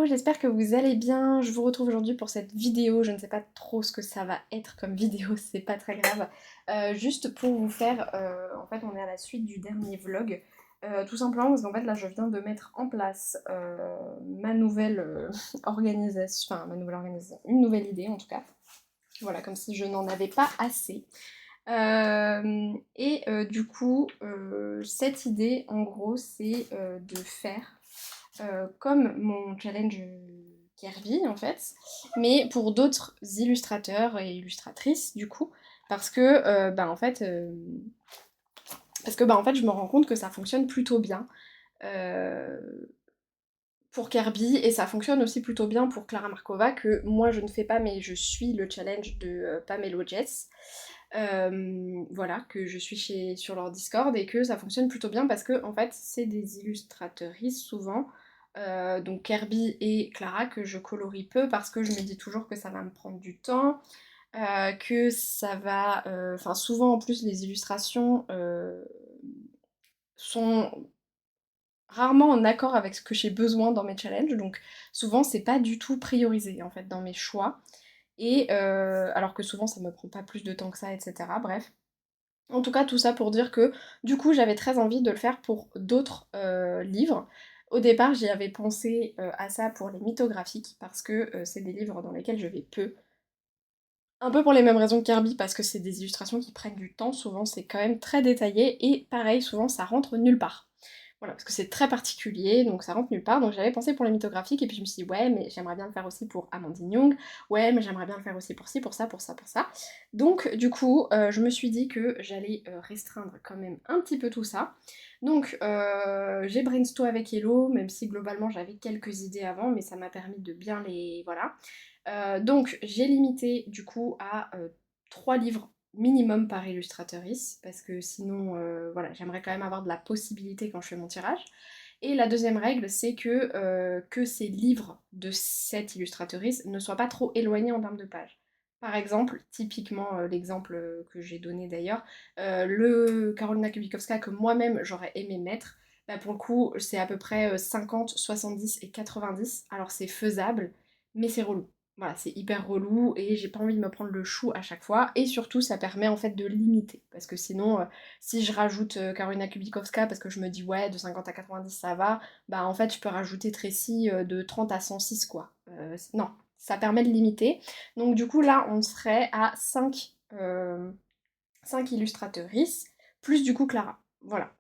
j'espère que vous allez bien. Je vous retrouve aujourd'hui pour cette vidéo. Je ne sais pas trop ce que ça va être comme vidéo, c'est pas très grave. Juste pour vous faire, en fait, on est à la suite du dernier vlog. Tout simplement parce qu'en fait, là, je viens de mettre en place ma nouvelle organisation, enfin, ma nouvelle organisation, une nouvelle idée en tout cas. Voilà, comme si je n'en avais pas assez. Du coup, cette idée, en gros, c'est de faire comme mon challenge Kirby en fait, mais pour d'autres illustrateurs et illustratrices du coup, parce que en fait je me rends compte que ça fonctionne plutôt bien euh, pour Kirby et ça fonctionne aussi plutôt bien pour Clara Markova que moi je ne fais pas mais je suis le challenge de Pamelo Jess. Voilà, que je suis sur leur Discord et que ça fonctionne plutôt bien parce que en fait c'est des illustratrices souvent, donc Kirby et Clara que je colorie peu parce que je me dis toujours que ça va me prendre du temps, que ça va... Enfin souvent en plus les illustrations sont rarement en accord avec ce que j'ai besoin dans mes challenges, donc souvent c'est pas du tout priorisé en fait dans mes choix. Et alors que souvent ça me prend pas plus de temps que ça, etc. Bref. En tout cas, tout ça pour dire que du coup, j'avais très envie de le faire pour d'autres livres. Au départ, j'y avais pensé à ça pour les mythographiques, parce que c'est des livres dans lesquels je vais peu. Un peu pour les mêmes raisons que Kirby, parce que c'est des illustrations qui prennent du temps, souvent c'est quand même très détaillé, et pareil, souvent ça rentre nulle part. Voilà, parce que c'est très particulier, donc ça rentre nulle part. Donc j'avais pensé pour les mythographiques, et puis je me suis dit, ouais, mais j'aimerais bien le faire aussi pour Amandine Young, ouais, mais j'aimerais bien le faire aussi pour ci, pour ça, pour ça, pour ça. Donc du coup, je me suis dit que j'allais restreindre quand même un petit peu tout ça. Donc j'ai brainstorm avec Hello, même si globalement j'avais quelques idées avant, mais ça m'a permis de bien les... Voilà. Donc j'ai limité du coup à 3 livres minimum par illustratrice, parce que sinon, voilà, j'aimerais quand même avoir de la possibilité quand je fais mon tirage. Et la deuxième règle, c'est que ces livres de cette illustratrice ne soient pas trop éloignés en termes de pages. Par exemple, typiquement l'exemple que j'ai donné d'ailleurs, le Karolina Kubikowska que moi-même j'aurais aimé mettre, bah pour le coup c'est à peu près 50, 70 et 90, alors c'est faisable, mais c'est relou. Voilà, c'est hyper relou et j'ai pas envie de me prendre le chou à chaque fois. Et surtout, ça permet en fait de limiter. Parce que sinon, si je rajoute Karolina Kubikowska parce que je me dis ouais, de 50 à 90 ça va, bah en fait, je peux rajouter Tracy de 30 à 106 quoi. Non, ça permet de limiter. Donc du coup, là, on serait à 5 illustratrices, plus du coup Clara. Voilà.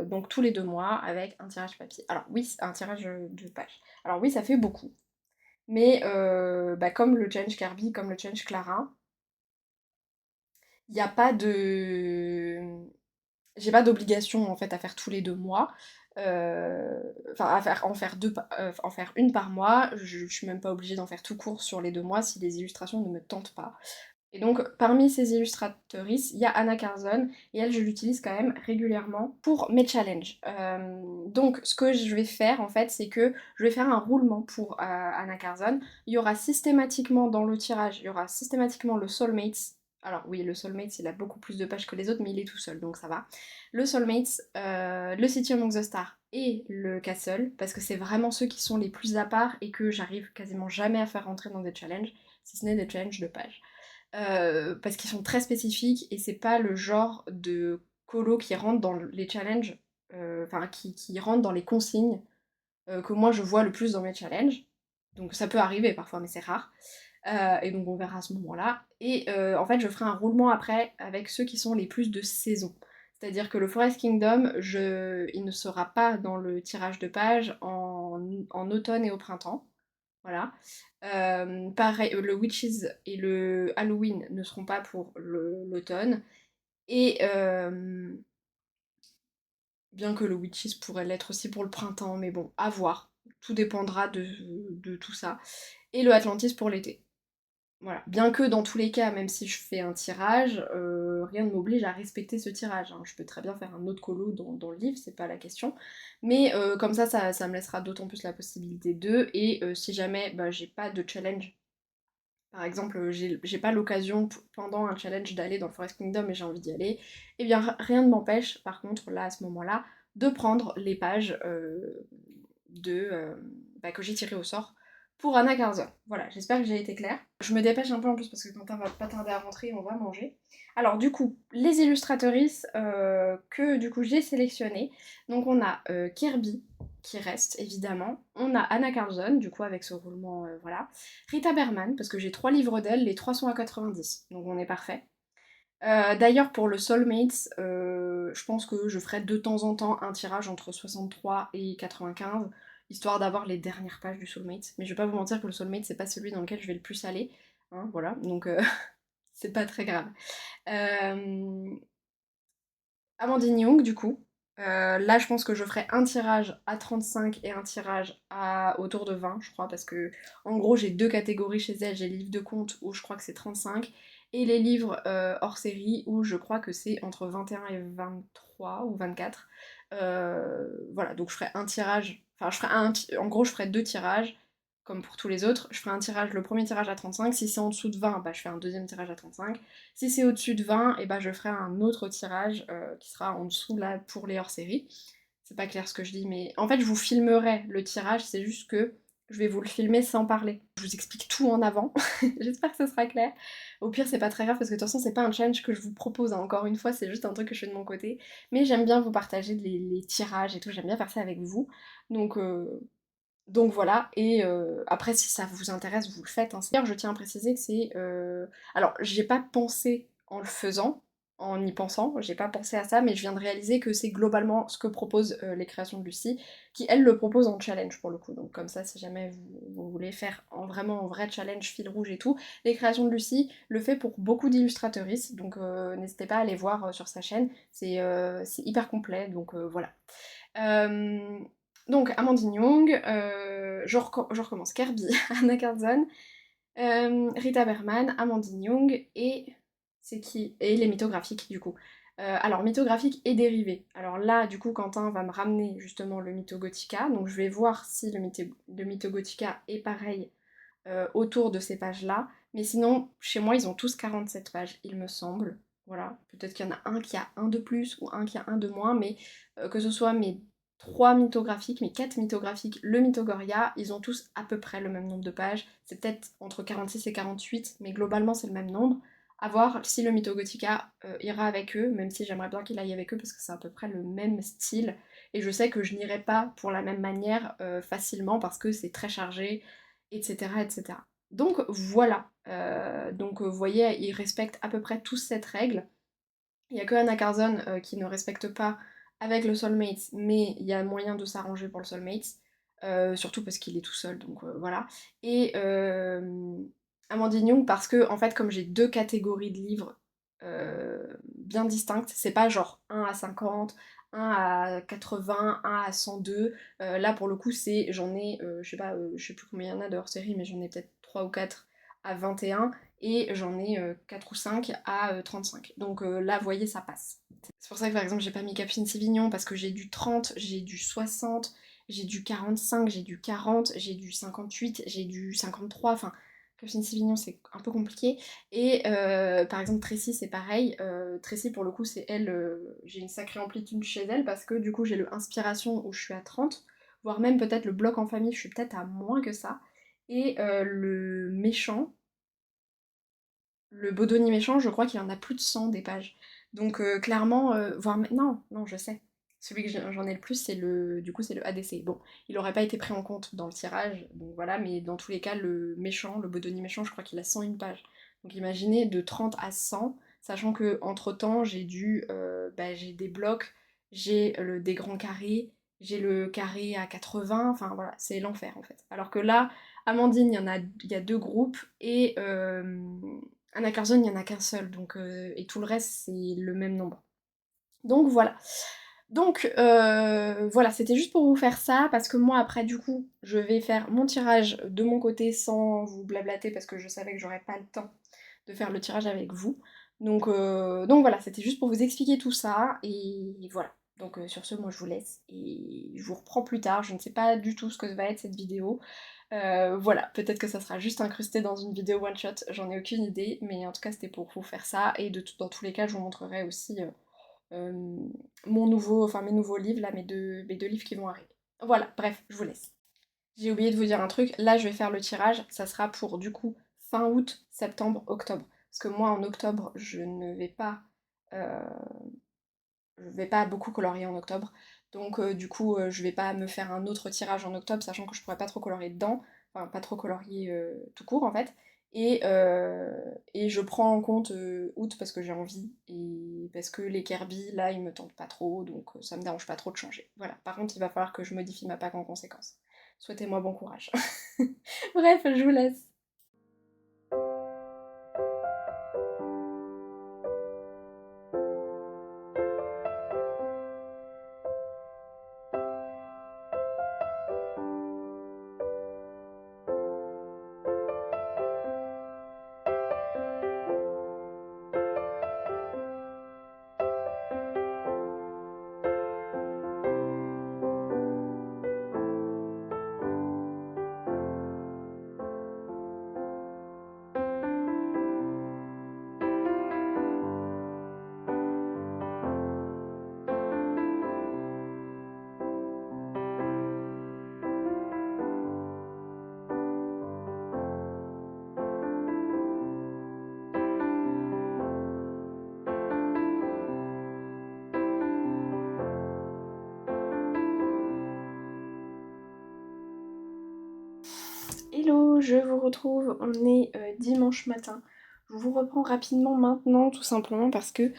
Donc tous les 2 mois avec un tirage papier. Alors oui, un tirage de page. Alors oui, ça fait beaucoup. Mais bah, comme le challenge Kirby, comme le challenge Clara, il n'y a pas de... J'ai pas d'obligation en fait à faire tous les 2 mois. Enfin, en faire une par mois. Je suis même pas obligée d'en faire tout court sur les 2 mois si les illustrations ne me tentent pas. Et donc, parmi ces illustratrices, il y a Anna Carzon, et elle, je l'utilise quand même régulièrement pour mes challenges. Donc, ce que je vais faire, en fait, c'est que je vais faire un roulement pour Anna Carzon. Il y aura systématiquement dans le tirage, il y aura systématiquement le Soulmates. Alors oui, le Soulmates, il a beaucoup plus de pages que les autres, mais il est tout seul, donc ça va. Le Soulmates, le City Among the Stars et le Castle, parce que c'est vraiment ceux qui sont les plus à part et que j'arrive quasiment jamais à faire rentrer dans des challenges, si ce n'est des challenges de pages. Parce qu'ils sont très spécifiques et c'est pas le genre de colo qui rentre dans les challenges, enfin qui rentre dans les consignes que moi je vois le plus dans mes challenges. Donc ça peut arriver parfois, mais c'est rare. Et donc on verra à ce moment-là. Et en fait, je ferai un roulement après avec ceux qui sont les plus de saison. C'est-à-dire que le Forest Kingdom, il ne sera pas dans le tirage de pages en automne et au printemps. Voilà. Pareil, le Witches et le Halloween ne seront pas pour l'automne. Et bien que le Witches pourrait l'être aussi pour le printemps, mais bon, à voir. Tout dépendra de tout ça. Et le Atlantis pour l'été. Voilà. Bien que dans tous les cas, même si je fais un tirage, rien ne m'oblige à respecter ce tirage, hein. Je peux très bien faire un autre colo dans le livre, c'est pas la question. Mais comme ça me laissera d'autant plus la possibilité de. Et si jamais bah, j'ai pas de challenge, par exemple, j'ai pas l'occasion pendant un challenge d'aller dans le Forest Kingdom et j'ai envie d'y aller, eh bien rien ne m'empêche, par contre, là, à ce moment-là, de prendre les pages que j'ai tiré au sort pour Anna Carzon. Voilà, j'espère que j'ai été claire. Je me dépêche un peu en plus parce que Quentin va pas tarder à rentrer et on va manger. Alors du coup, les illustratrices que du coup j'ai sélectionnées. Donc on a Kirby qui reste évidemment. On a Anna Carzon, du coup avec ce roulement, voilà. Rita Berman, parce que j'ai 3 livres d'elle, les 3 sont à 90, donc on est parfait. D'ailleurs pour le Soulmates, je pense que je ferai de temps en temps un tirage entre 63 et 95, histoire d'avoir les dernières pages du Soulmates. Mais je vais pas vous mentir que le Soulmate c'est pas celui dans lequel je vais le plus aller, hein, voilà, donc c'est pas très grave. Euh, Amandine Young, du coup. Là, je pense que je ferai un tirage à 35 et un tirage à autour de 20, je crois, parce que en gros, j'ai 2 catégories chez elle. J'ai les livres de contes où je crois que c'est 35, et les livres hors série où je crois que c'est entre 21 et 23 ou 24. Voilà, donc je ferai un tirage, enfin, en gros, je ferai 2 tirages comme pour tous les autres. Je ferai un tirage, le premier tirage à 35. Si c'est en dessous de 20, bah, je fais un deuxième tirage à 35. Si c'est au-dessus de 20, et bah, je ferai un autre tirage qui sera en dessous là pour les hors-série. C'est pas clair ce que je dis, mais en fait je vous filmerai le tirage, c'est juste que je vais vous le filmer sans parler. Je vous explique tout en avant, j'espère que ce sera clair. Au pire c'est pas très grave parce que de toute façon c'est pas un challenge que je vous propose, hein. Encore une fois c'est juste un truc que je fais de mon côté. Mais j'aime bien vous partager les tirages et tout, j'aime bien faire ça avec vous. Donc, euh, donc voilà, et après si ça vous intéresse, vous le faites, hein. D'ailleurs je tiens à préciser que c'est... Alors j'ai pas pensé en le faisant, en y pensant, j'ai pas pensé à ça, mais je viens de réaliser que c'est globalement ce que proposent les créations de Lucie, qui elle le propose en challenge pour le coup, donc comme ça si jamais vous voulez faire vraiment en vrai challenge fil rouge et tout, les créations de Lucie le fait pour beaucoup d'illustratrices, donc n'hésitez pas à aller voir sur sa chaîne, c'est hyper complet, donc voilà. Euh, donc Amandine Young, je recommence Kirby, Anna Carzon, Rita Berman, Amandine Young et c'est qui? Et les mythographiques du coup. Alors mythographique et dérivé. Alors là du coup Quentin va me ramener justement le Mythogothica, donc je vais voir si le Mythogothica est pareil autour de ces pages-là. Mais sinon, chez moi, ils ont tous 47 pages, il me semble. Voilà, peut-être qu'il y en a un qui a un de plus ou un qui a un de moins, mais que ce soit mes 3 mythographiques, mes 4 mythographiques, le Mythogoria, ils ont tous à peu près le même nombre de pages. C'est peut-être entre 46 et 48, mais globalement c'est le même nombre. À voir si le Mythogothica ira avec eux, même si j'aimerais bien qu'il aille avec eux parce que c'est à peu près le même style. Et je sais que je n'irai pas pour la même manière facilement parce que c'est très chargé, etc., etc. Donc voilà, vous voyez, ils respectent à peu près tous cette règle. Il n'y a que Anna Carzon qui ne respecte pas avec le Soulmates, mais il y a moyen de s'arranger pour le Soulmates, surtout parce qu'il est tout seul, donc voilà. Et Amandine Young, parce que en fait, comme j'ai 2 catégories de livres bien distinctes, c'est pas genre un à 50, un à 80, un à 102. Là pour le coup, j'en ai, je sais pas, je sais plus combien il y en a de hors-série, mais j'en ai peut-être 3 ou 4 à 21 et j'en ai 4 ou 5 à 35. Donc là, vous voyez, ça passe. C'est pour ça que par exemple, j'ai pas mis Capucine Sévignon parce que j'ai du 30, j'ai du 60, j'ai du 45, j'ai du 40, j'ai du 58, j'ai du 53. Enfin, Capucine Sévignon, c'est un peu compliqué. Et par exemple, Tracy, c'est pareil. Tracy, pour le coup, c'est elle, j'ai une sacrée amplitude chez elle parce que du coup, j'ai le Inspiration où je suis à 30, voire même peut-être le bloc en famille, je suis peut-être à moins que ça. Et le méchant, le Bodoni méchant, je crois qu'il en a plus de 100 des pages. Donc clairement, voire non, non, je sais. Celui que j'en ai le plus, du coup, c'est le ADC. Bon, il aurait pas été pris en compte dans le tirage, donc voilà, mais dans tous les cas, le méchant, le Bodoni méchant, je crois qu'il a 101 pages. Donc imaginez de 30 à 100, sachant que entre temps, j'ai des blocs, j'ai des grands carrés, j'ai le carré à 80, enfin voilà, c'est l'enfer en fait. Alors que là, Amandine, il y a 2 groupes, et Anna Carzon, il n'y en a qu'un seul, donc, et tout le reste, c'est le même nombre. Donc voilà. Donc voilà, c'était juste pour vous faire ça, parce que moi après du coup, je vais faire mon tirage de mon côté sans vous blablater, parce que je savais que j'aurais pas le temps de faire le tirage avec vous. Donc voilà, c'était juste pour vous expliquer tout ça, et voilà. Donc sur ce, moi je vous laisse, et je vous reprends plus tard, je ne sais pas du tout ce que va être cette vidéo. Voilà, peut-être que ça sera juste incrusté dans une vidéo one shot, j'en ai aucune idée, mais en tout cas c'était pour vous faire ça, et dans tous les cas je vous montrerai aussi mes nouveaux livres là, mes deux livres qui vont arriver. Voilà, bref, je vous laisse. J'ai oublié de vous dire un truc, là je vais faire le tirage, ça sera pour du coup fin août, septembre, octobre. Parce que moi en octobre, euh, je vais pas beaucoup colorier en octobre. Donc du coup, je vais pas me faire un autre tirage en octobre, sachant que je pourrais pas trop colorier dedans. Enfin, pas trop colorier tout court en fait. Et je prends en compte août parce que j'ai envie. Et parce que les Kirby, là, ils me tentent pas trop. Donc ça me dérange pas trop de changer. Voilà. Par contre, il va falloir que je modifie ma pack en conséquence. Souhaitez-moi bon courage. Bref, je vous laisse. Hello, je vous retrouve, on est dimanche matin. Je vous reprends rapidement maintenant, tout simplement parce que,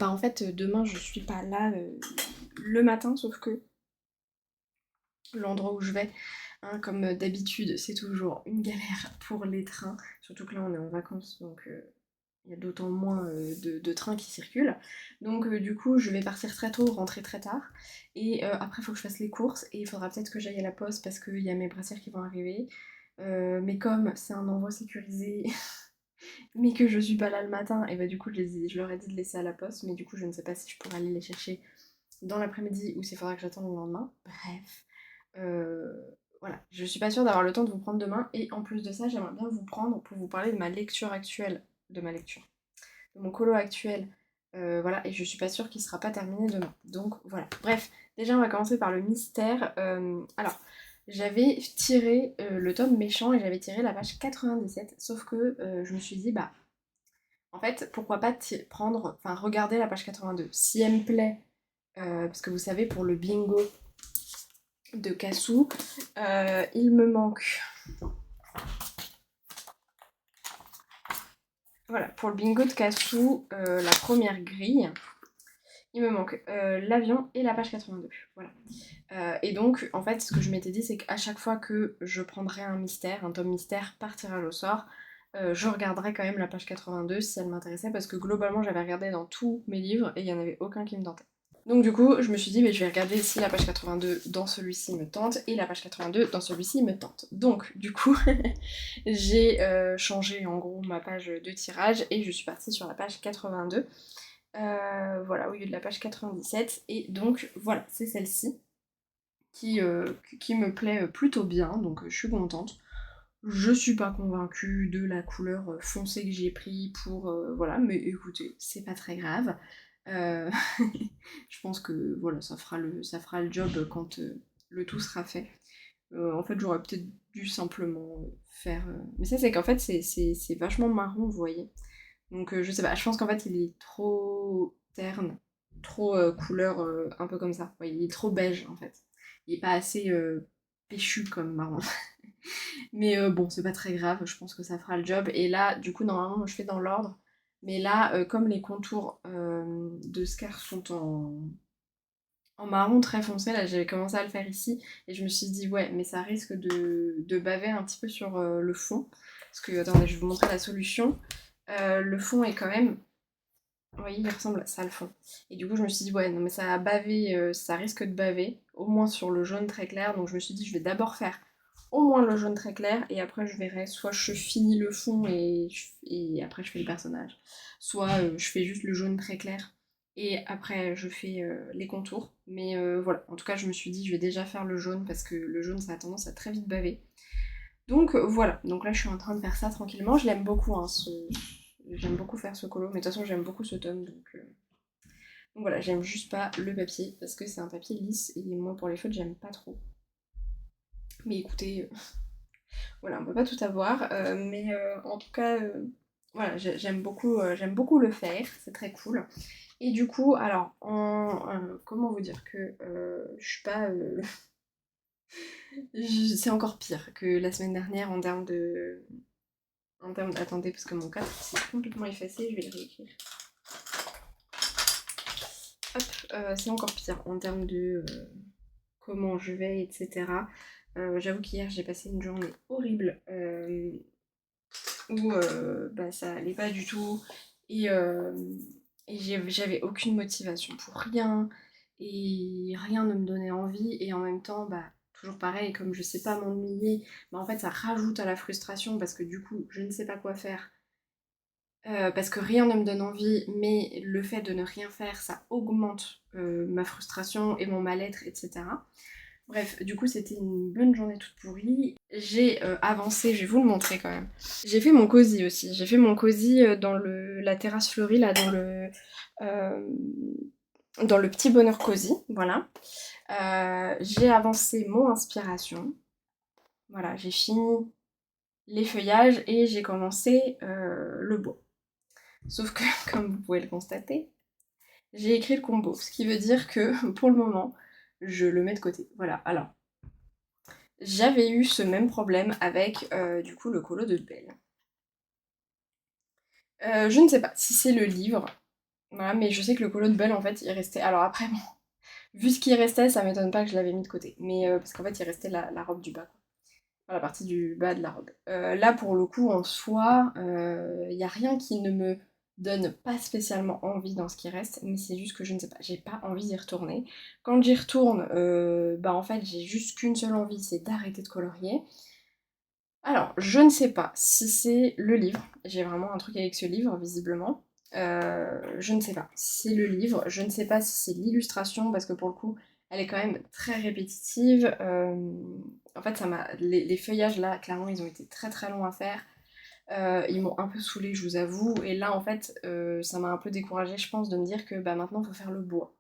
en fait, demain je suis pas là le matin, sauf que l'endroit où je vais, hein, comme d'habitude, c'est toujours une galère pour les trains, surtout que là on est en vacances, donc il y a d'autant moins de trains qui circulent. Donc du coup, je vais partir très tôt, rentrer très tard. Et après, il faut que je fasse les courses. Et il faudra peut-être que j'aille à la poste parce qu'il y a mes brassières qui vont arriver. Mais comme c'est un envoi sécurisé, mais que je suis pas là le matin, et bah du coup, je leur ai dit de laisser à la poste. Mais du coup, je ne sais pas si je pourrais aller les chercher dans l'après-midi ou s'il faudra que j'attende le lendemain. Bref. Euh, voilà, je suis pas sûre d'avoir le temps de vous prendre demain. Et en plus de ça, j'aimerais bien vous prendre pour vous parler de ma lecture actuelle. De ma lecture de mon colo actuel. Voilà, et je suis pas sûre qu'il sera pas terminé demain. Donc voilà. Bref, déjà on va commencer par le mystère. Alors, j'avais tiré le tome méchant et j'avais tiré la page 97, sauf que je me suis dit, bah, en fait, pourquoi pas regarder la page 82. Si elle me plaît, parce que vous savez, pour le bingo de Cassou, il me manque. Voilà, pour le bingo de Cassou, la première grille, il me manque l'avion et la page 82. Voilà. Et donc, en fait, ce que je m'étais dit, c'est qu'à chaque fois que je prendrais un mystère, un tome mystère par tirage au sort, je regarderais quand même la page 82 si elle m'intéressait, parce que globalement, j'avais regardé dans tous mes livres et il n'y en avait aucun qui me tentait. Donc du coup, je me suis dit, mais je vais regarder si la page 82 dans celui-ci me tente et la page 82 dans celui-ci me tente. Donc du coup, j'ai changé en gros ma page de tirage et je suis partie sur la page 82. Voilà, au lieu de la page 97. Et donc voilà, c'est celle-ci qui me plaît plutôt bien, donc je suis contente. Je suis pas convaincue de la couleur foncée que j'ai pris pour... voilà, mais écoutez, c'est pas très grave. Euh, je pense que voilà, ça fera le job quand le tout sera fait. En fait, j'aurais peut-être dû simplement faire... Mais ça, c'est qu'en fait, c'est vachement marron, vous voyez. Donc je sais pas, je pense qu'en fait il est trop terne, trop couleur un peu comme ça. Ouais, il est trop beige en fait. Il est pas assez péchu comme marron. Mais bon, c'est pas très grave, je pense que ça fera le job. Et là, du coup, normalement, je fais dans l'ordre. Mais là, comme les contours de Scar sont en marron très foncé, là j'avais commencé à le faire ici. Et je me suis dit, ouais, mais ça risque de baver un petit peu sur le fond. Parce que, attendez, je vais vous montrer la solution. Le fond est quand même... Vous voyez, il ressemble à ça le fond. Et du coup, je me suis dit, ouais, non, mais ça a bavé, ça risque de baver, au moins sur le jaune très clair. Donc, je me suis dit, je vais d'abord faire au moins le jaune très clair, et après, je verrai, soit je finis le fond et après, je fais le personnage, soit je fais juste le jaune très clair, et après, je fais les contours. Mais voilà, en tout cas, je me suis dit, je vais déjà faire le jaune, parce que le jaune, ça a tendance à très vite baver. Donc voilà, donc là je suis en train de faire ça tranquillement, je l'aime beaucoup, hein, j'aime beaucoup faire ce colo, mais de toute façon j'aime beaucoup ce tome, donc Donc voilà, j'aime juste pas le papier parce que c'est un papier lisse et moi pour les feutres j'aime pas trop. Mais écoutez, voilà, on peut pas tout avoir, mais en tout cas, voilà, j'aime beaucoup le faire, c'est très cool. Et du coup, alors, comment vous dire que je suis pas... c'est encore pire que la semaine dernière en termes de... Attendez, parce que mon cadre s'est complètement effacé, je vais le réécrire. Hop, c'est encore pire en termes de comment je vais, etc. J'avoue qu'hier j'ai passé une journée horrible où bah, ça allait pas du tout et, j'avais aucune motivation pour rien et rien ne me donnait envie et en même temps bah toujours pareil comme je sais pas m'ennuyer bah en fait ça rajoute à la frustration parce que du coup je ne sais pas quoi faire parce que rien ne me donne envie mais le fait de ne rien faire ça augmente ma frustration et mon mal-être etc. Bref, du coup, c'était une bonne journée toute pourrie. J'ai avancé, je vais vous le montrer quand même. J'ai fait mon cosy aussi. J'ai fait mon cosy dans la terrasse fleurie, là, euh, dans le petit bonheur cosy, voilà. J'ai avancé mon inspiration. Voilà, j'ai fini les feuillages et j'ai commencé le bois. Sauf que, comme vous pouvez le constater, j'ai écrit le combo, ce qui veut dire que, pour le moment, je le mets de côté. Voilà, alors... J'avais eu ce même problème avec du coup le colo de Belle. Je ne sais pas si c'est le livre, voilà, mais je sais que le colo de Belle en fait il restait. Alors après, bon, vu ce qui restait, ça m'étonne pas que je l'avais mis de côté. Mais parce qu'en fait il restait la robe du bas, quoi. Enfin, la partie du bas de la robe. Là pour le coup en soi, il n'y a rien qui ne me donne pas spécialement envie dans ce qui reste, mais c'est juste que je ne sais pas, j'ai pas envie d'y retourner. Quand j'y retourne, bah en fait j'ai juste qu'une seule envie, c'est d'arrêter de colorier. Alors, je ne sais pas si c'est le livre. J'ai vraiment un truc avec ce livre, visiblement. Je ne sais pas si c'est le livre. Je ne sais pas si c'est l'illustration, parce que pour le coup, elle est quand même très répétitive. En fait, les feuillages, là, clairement, ils ont été très très longs à faire. Ils m'ont un peu saoulée, je vous avoue. Et là, en fait, ça m'a un peu découragée, je pense, de me dire que bah, maintenant, il faut faire le bois.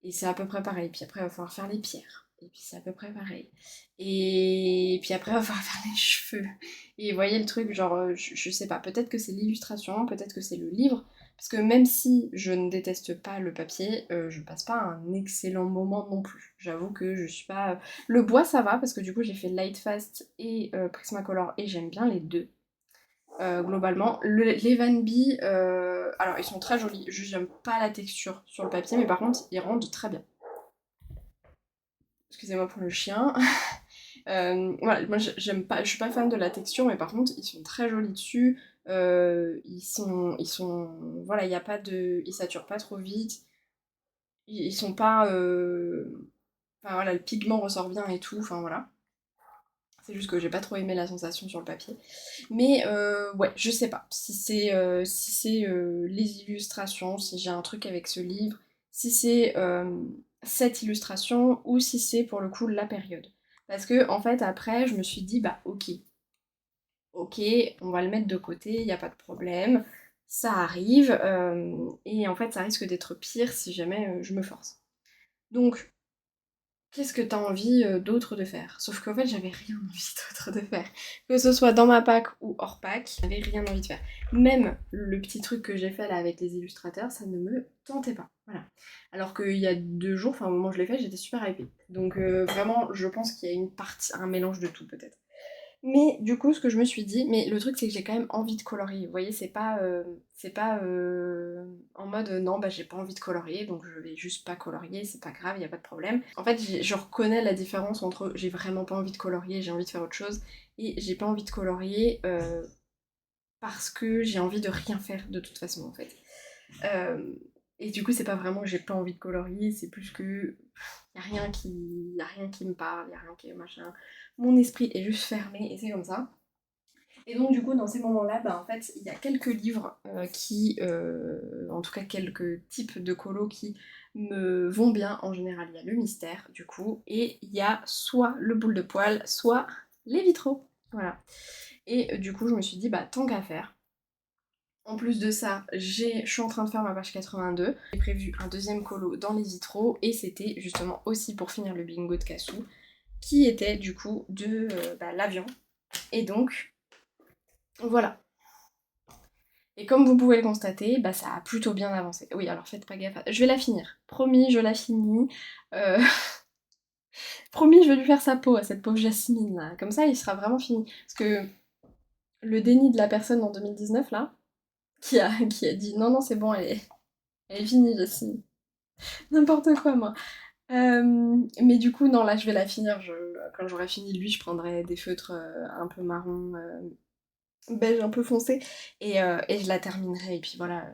Et c'est à peu près pareil. Puis après, il va falloir faire les pierres. Et puis c'est à peu près pareil. Et puis après, il va falloir faire les cheveux. Et vous voyez le truc, genre, je sais pas, peut-être que c'est l'illustration, peut-être que c'est le livre. Parce que même si je ne déteste pas le papier, je passe pas un excellent moment non plus. J'avoue que je suis pas... Le bois, ça va, parce que du coup, j'ai fait Lightfast et Prismacolor, et j'aime bien les deux. Globalement. Les Van Bee, alors ils sont très jolis, juste j'aime pas la texture sur le papier, mais par contre ils rendent très bien. Excusez-moi pour le chien. Voilà, moi j'aime pas, je suis pas fan de la texture, mais par contre ils sont très jolis dessus. Voilà, il y a pas de, ils saturent pas trop vite. Ils sont pas, enfin voilà, le pigment ressort bien et tout. Enfin voilà. C'est juste que j'ai pas trop aimé la sensation sur le papier. Mais ouais, je sais pas si c'est les illustrations, si j'ai un truc avec ce livre, si c'est cette illustration ou si c'est pour le coup la période. Parce que en fait après je me suis dit bah ok, on va le mettre de côté, il n'y a pas de problème, ça arrive, et en fait ça risque d'être pire si jamais je me force. Donc qu'est-ce que t'as envie d'autre de faire? Sauf qu'en fait, j'avais rien envie d'autre de faire. Que ce soit dans ma pack ou hors pack, j'avais rien envie de faire. Même le petit truc que j'ai fait là avec les illustrateurs, ça ne me tentait pas. Voilà. Alors qu'il y a 2 jours, enfin au moment où je l'ai fait, j'étais super hypée. Donc vraiment, je pense qu'il y a une partie, un mélange de tout peut-être. Mais du coup, ce que je me suis dit, mais le truc c'est que j'ai quand même envie de colorier. Vous voyez, c'est pas en mode non, bah j'ai pas envie de colorier, donc je vais juste pas colorier, c'est pas grave, y a pas de problème. En fait, je reconnais la différence entre j'ai vraiment pas envie de colorier, j'ai envie de faire autre chose, et j'ai pas envie de colorier parce que j'ai envie de rien faire de toute façon en fait. Euh, et du coup, c'est pas vraiment que j'ai pas envie de colorier, c'est plus que y a rien qui me parle, y a rien qui est machin. Mon esprit est juste fermé et c'est comme ça. Et donc du coup, dans ces moments-là, bah, en fait, il y a quelques livres en tout cas quelques types de colos qui me vont bien. En général, il y a le mystère, du coup, et il y a soit le boule de poil, soit les vitraux. Voilà. Et du coup, je me suis dit, bah tant qu'à faire, En plus de ça, je suis en train de faire ma page 82. J'ai prévu un deuxième colo dans les vitraux et c'était justement aussi pour finir le bingo de Cassou qui était du coup de l'avion. Et donc, voilà. Et comme vous pouvez le constater, bah, ça a plutôt bien avancé. Oui, alors faites pas gaffe. Je vais la finir. Promis, je la finis. Euh, Promis, je vais lui faire sa peau à cette pauvre Jasmine là. Comme ça, il sera vraiment fini. Parce que le déni de la personne en 2019 là, qui a dit non, non, c'est bon, elle est finie, Jasmine. N'importe quoi, moi. Mais du coup, non, là, je vais la finir. Quand j'aurai fini lui, je prendrai des feutres un peu marron, beige un peu foncé, et je la terminerai. Et puis voilà.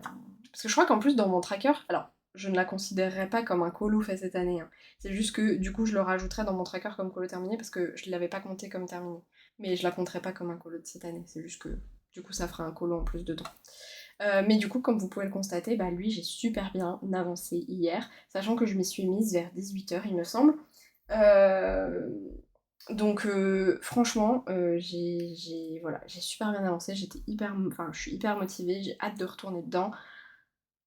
Parce que je crois qu'en plus, dans mon tracker, alors, je ne la considérerai pas comme un colo fait cette année, hein. C'est juste que du coup, je le rajouterai dans mon tracker comme colo terminé parce que je ne l'avais pas compté comme terminé. Mais je la compterai pas comme un colo de cette année. C'est juste que du coup, ça fera un colo en plus dedans. Mais du coup, comme vous pouvez le constater, bah lui, j'ai super bien avancé hier, sachant que je m'y suis mise vers 18 h, il me semble. Euh, donc franchement, voilà, j'ai super bien avancé, enfin, je suis hyper motivée, j'ai hâte de retourner dedans.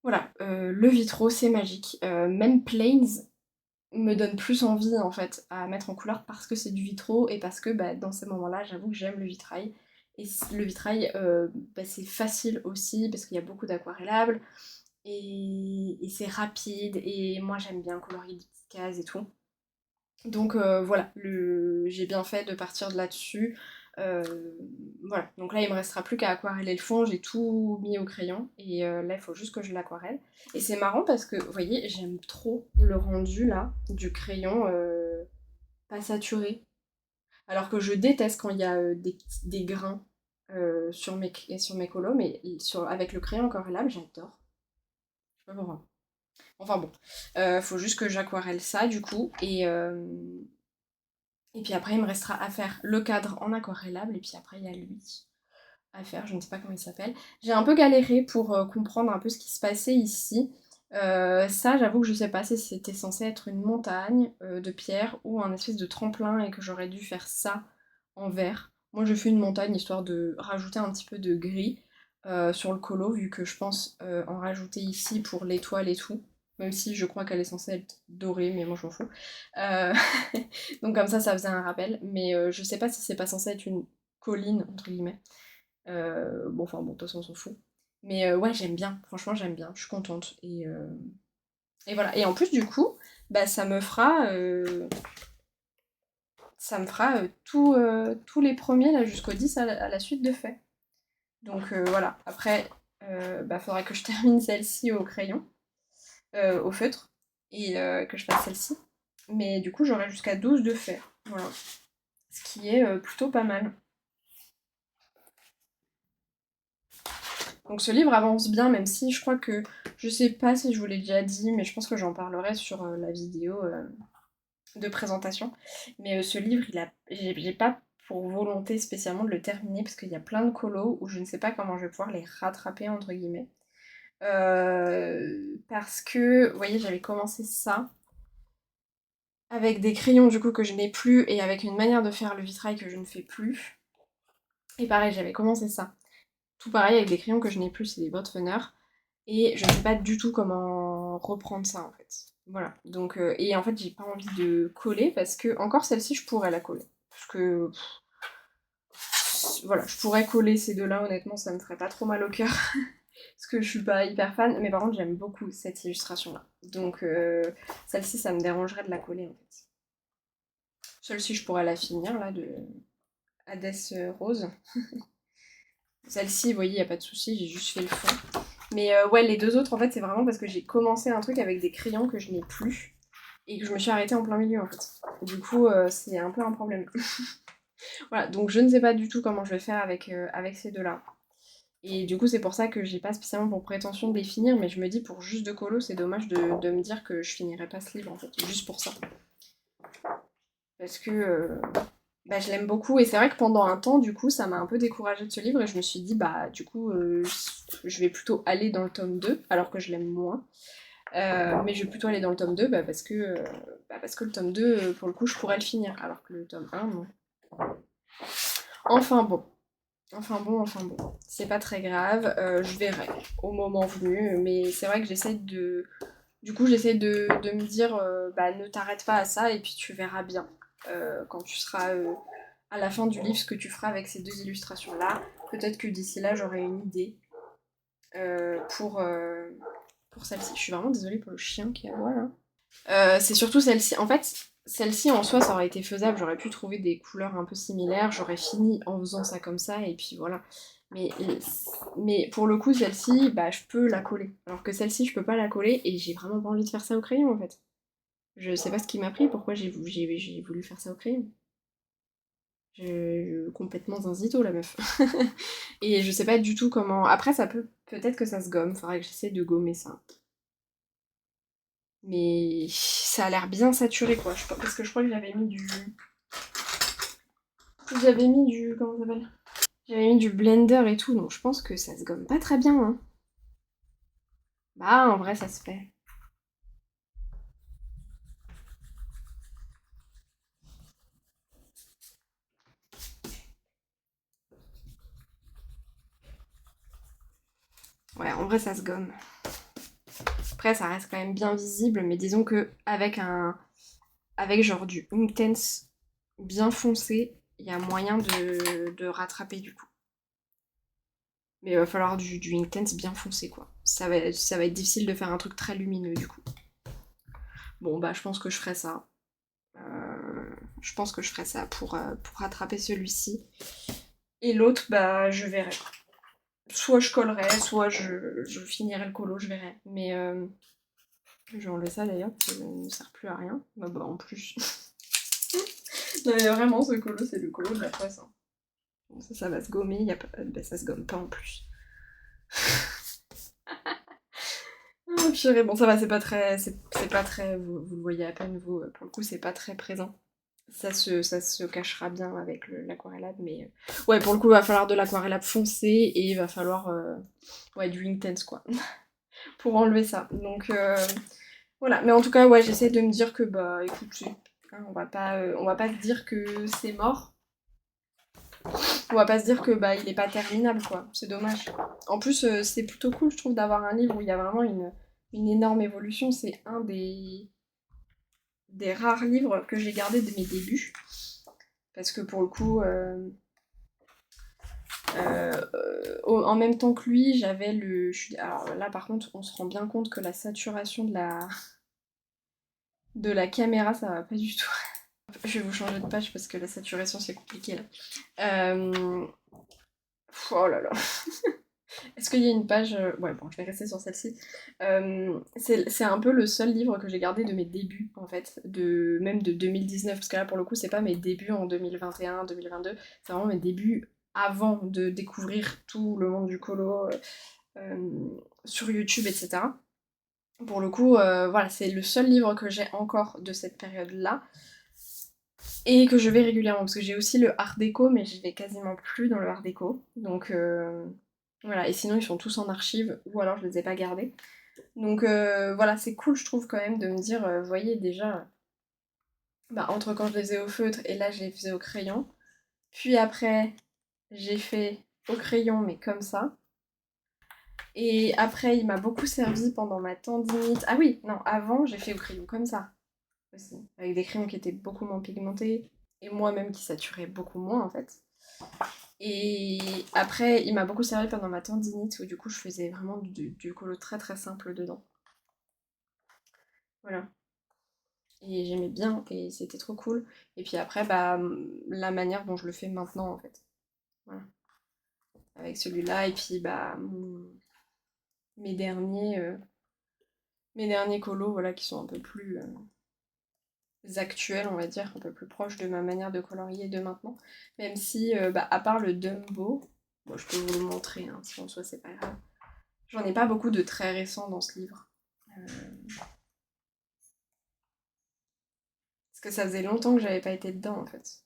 Voilà, le vitro, c'est magique. Même Planes me donne plus envie en fait à mettre en couleur parce que c'est du vitro et parce que bah, dans ces moments-là, j'avoue que j'aime le vitrail. Et le vitrail, bah, c'est facile aussi parce qu'il y a beaucoup d'aquarellables et c'est rapide et moi j'aime bien colorier des petites cases et tout. Donc voilà, j'ai bien fait de partir de là-dessus. Euh, voilà, donc là il me restera plus qu'à aquareller le fond, j'ai tout mis au crayon et là il faut juste que je l'aquarelle. Et c'est marrant parce que, vous voyez, j'aime trop le rendu là du crayon pas saturé. Alors que je déteste quand il y a des grains sur mes colos, mais avec le crayon aquarellable, j'adore. Je sais pas pourquoi. Enfin bon, faut juste que j'aquarelle ça du coup et puis après, il me restera à faire le cadre en aquarellable, et puis après, il y a lui à faire, je ne sais pas comment il s'appelle. J'ai un peu galéré pour comprendre un peu ce qui se passait ici. Ça, j'avoue que je sais pas si c'était censé être une montagne de pierre ou un espèce de tremplin et que j'aurais dû faire ça en vert. Moi, je fais une montagne histoire de rajouter un petit peu de gris sur le colo, vu que je pense en rajouter ici pour l'étoile et tout. Même si je crois qu'elle est censée être dorée, mais moi je m'en fous. Euh, Donc comme ça faisait un rappel. Mais je sais pas si c'est pas censé être une colline, entre guillemets. Bon, enfin bon, de toute façon on s'en fout. Mais ouais, j'aime bien, franchement j'aime bien, je suis contente. Et voilà. Et en plus du coup, bah ça me fera tous les premiers là jusqu'au 10 à la suite de fait. Donc voilà. Après, bah faudra que je termine celle-ci au crayon, au feutre, et que je fasse celle-ci. Mais du coup j'aurai jusqu'à 12 de fait. Voilà. Ce qui est plutôt pas mal. Donc ce livre avance bien, même si je crois que, je sais pas si je vous l'ai déjà dit, mais je pense que j'en parlerai sur la vidéo de présentation. Mais ce livre, j'ai pas pour volonté spécialement de le terminer, parce qu'il y a plein de colos où je ne sais pas comment je vais pouvoir les rattraper, entre guillemets. Parce que, vous voyez, j'avais commencé ça avec des crayons du coup que je n'ai plus et avec une manière de faire le vitrail que je ne fais plus. Et pareil, j'avais commencé ça. Tout pareil avec des crayons que je n'ai plus, c'est des Botfunner. Et je ne sais pas du tout comment reprendre ça en fait. Voilà. Donc, et en fait, j'ai pas envie de coller parce que, encore celle-ci, je pourrais la coller. Parce que, voilà, je pourrais coller ces deux-là, honnêtement, ça me ferait pas trop mal au cœur. Parce que je suis pas hyper fan. Mais par contre, j'aime beaucoup cette illustration-là. Donc, celle-ci, ça me dérangerait de la coller en fait. Celle-ci, je pourrais la finir là, de Hades Rose. Celle-ci, vous voyez, y a pas de souci, j'ai juste fait le fond. Mais ouais, les deux autres, en fait, c'est vraiment parce que j'ai commencé un truc avec des crayons que je n'ai plus et que je me suis arrêtée en plein milieu, en fait. Du coup, c'est un peu un problème. Voilà, donc je ne sais pas du tout comment je vais faire avec ces deux-là. Et du coup, c'est pour ça que j'ai pas spécialement pour prétention de les finir, mais je me dis pour juste deux colos, c'est dommage de me dire que je finirai pas ce livre, en fait, juste pour ça. Parce que bah, je l'aime beaucoup, et c'est vrai que pendant un temps, du coup, ça m'a un peu découragée de ce livre, et je me suis dit, bah, du coup, je vais plutôt aller dans le tome 2, alors que je l'aime moins. Mais je vais plutôt aller dans le tome 2 parce que le tome 2, pour le coup, je pourrais le finir, alors que le tome 1, non. Enfin bon, enfin bon. c'est pas très grave, je verrai au moment venu, mais c'est vrai que j'essaie de... Du coup, j'essaie de me dire, bah ne t'arrête pas à ça, et puis tu verras bien, quand tu seras à la fin du livre, ce que tu feras avec ces 2 illustrations-là. Peut-être que d'ici là, j'aurai une idée euh, pour, euh, pour celle-ci. Je suis vraiment désolée pour le chien qui aboie là. C'est surtout celle-ci. En fait, celle-ci en soi, ça aurait été faisable. J'aurais pu trouver des couleurs un peu similaires. J'aurais fini en faisant ça comme ça, et puis voilà. Mais, mais pour le coup, celle-ci, bah, je peux la coller. Alors que celle-ci, je peux pas la coller, et j'ai vraiment pas envie de faire ça au crayon en fait. Je sais pas ce qui m'a pris, pourquoi j'ai voulu faire ça au crayon. Complètement zinzito la meuf. Et je sais pas du tout comment. Après, ça peut. Peut-être que ça se gomme. Faudrait que j'essaie de gommer ça. Mais ça a l'air bien saturé quoi. Parce que je crois que j'avais mis du. J'avais mis du. Comment ça s'appelle? J'avais mis du blender et tout, donc je pense que ça se gomme pas très bien. Hein. Bah, en vrai, ça se fait. Ouais, en vrai, ça se gomme. Après, ça reste quand même bien visible, mais disons que avec un. Avec genre du Inktense bien foncé, il y a moyen de rattraper du coup. Mais il va falloir du Inktense bien foncé quoi. Ça va être difficile de faire un truc très lumineux du coup. Bon bah je pense que je ferai ça. Je pense que je ferai ça pour rattraper celui-ci. Et l'autre, bah je verrai. Soit je collerai, soit je finirai le colo, je verrai. Mais je vais enlever ça d'ailleurs, parce que ça ne sert plus à rien. Bah en plus. Non mais vraiment ce colo c'est le colo de la poisse. Hein. Bon, ça va se gommer, y a pas... bah, ça se gomme pas en plus. Ah, purée, bon ça va, c'est pas très. C'est pas très. Vous le voyez à peine, vous, pour le coup, c'est pas très présent. Ça se cachera bien avec l'aquarellade, mais. Ouais, pour le coup, il va falloir de l'aquarellade foncé et il va falloir. Ouais, du Inktense quoi. Pour enlever ça. Donc voilà. Mais en tout cas, ouais, j'essaie de me dire que, bah écoute, hein, on va pas se dire que c'est mort. On va pas se dire que bah il est pas terminable quoi, c'est dommage. En plus c'est plutôt cool je trouve d'avoir un livre où il y a vraiment une énorme évolution, c'est un des rares livres que j'ai gardé de mes débuts. Parce que pour le coup, en même temps que lui, j'avais le... Alors là par contre, on se rend bien compte que la saturation de la caméra, ça va pas du tout. Je vais vous changer de page parce que la saturation c'est compliqué là. Oh là là. Est-ce qu'il y a une page... Ouais, bon, je vais rester sur celle-ci. C'est un peu le seul livre que j'ai gardé de mes débuts, en fait, même de 2019, parce que là, pour le coup, c'est pas mes débuts en 2021, 2022, c'est vraiment mes débuts avant de découvrir tout le monde du colo sur YouTube, etc. Pour le coup, voilà, c'est le seul livre que j'ai encore de cette période-là, et que je vais régulièrement, parce que j'ai aussi le art déco, mais je vais quasiment plus dans le art déco, donc... Voilà, et sinon ils sont tous en archive, ou alors je les ai pas gardés. Donc voilà, c'est cool je trouve quand même de me dire, vous voyez déjà, bah, entre quand je les ai au feutre et là je les faisais au crayon, puis après j'ai fait au crayon mais comme ça, et après il m'a beaucoup servi pendant ma tendinite, ah oui, non, avant j'ai fait au crayon comme ça aussi, avec des crayons qui étaient beaucoup moins pigmentés, et moi-même qui saturait beaucoup moins en fait. Et après, il m'a beaucoup servi pendant ma tendinite où du coup je faisais vraiment du colo très très simple dedans. Voilà. Et j'aimais bien et c'était trop cool. Et puis après, bah, la manière dont je le fais maintenant en fait. Voilà. Avec celui-là et puis bah, mes derniers, euh, mes derniers colos voilà, qui sont un peu plus actuels, on va dire, un peu plus proches de ma manière de colorier de maintenant. Même si, bah, à part le Dumbo, bon, je peux vous le montrer, hein, si en soi c'est pas grave. J'en ai pas beaucoup de très récents dans ce livre. Parce que ça faisait longtemps que j'avais pas été dedans en fait.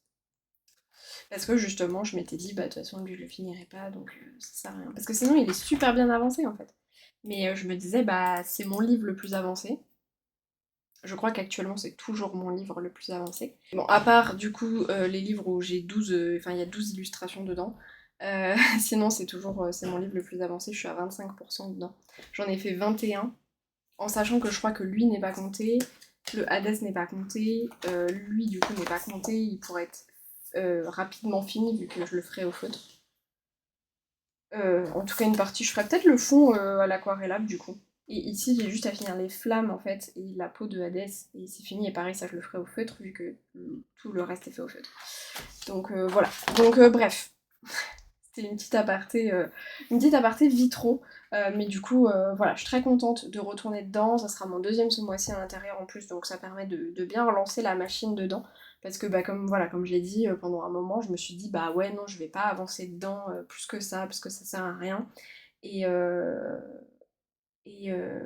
Parce que justement, je m'étais dit, bah de toute façon, lui, je le finirai pas, donc ça sert à rien. Parce que sinon, il est super bien avancé en fait. Mais je me disais, bah c'est mon livre le plus avancé. Je crois qu'actuellement, c'est toujours mon livre le plus avancé. Bon, à part du coup les livres où j'ai 12, enfin il y a 12 illustrations dedans. Sinon c'est toujours c'est mon livre le plus avancé, je suis à 25% dedans. J'en ai fait 21, en sachant que je crois que lui n'est pas compté, le Hades n'est pas compté, lui du coup n'est pas compté, il pourrait être rapidement fini vu que je le ferai au feutre. En tout cas une partie, je ferai peut-être le fond à l'aquarellable du coup. Et ici j'ai juste à finir les flammes en fait et la peau de Hades et c'est fini et pareil ça je le ferai au feutre vu que tout le reste est fait au feutre. Donc voilà. Donc bref. C'était une petite aparté vitro. Mais du coup, voilà, je suis très contente de retourner dedans. Ça sera mon deuxième ce mois-ci à l'intérieur en plus, donc ça permet de bien relancer la machine dedans. Parce que bah, comme je l'ai dit, pendant un moment, je me suis dit, bah ouais, non, je vais pas avancer dedans plus que ça, parce que ça sert à rien. Et,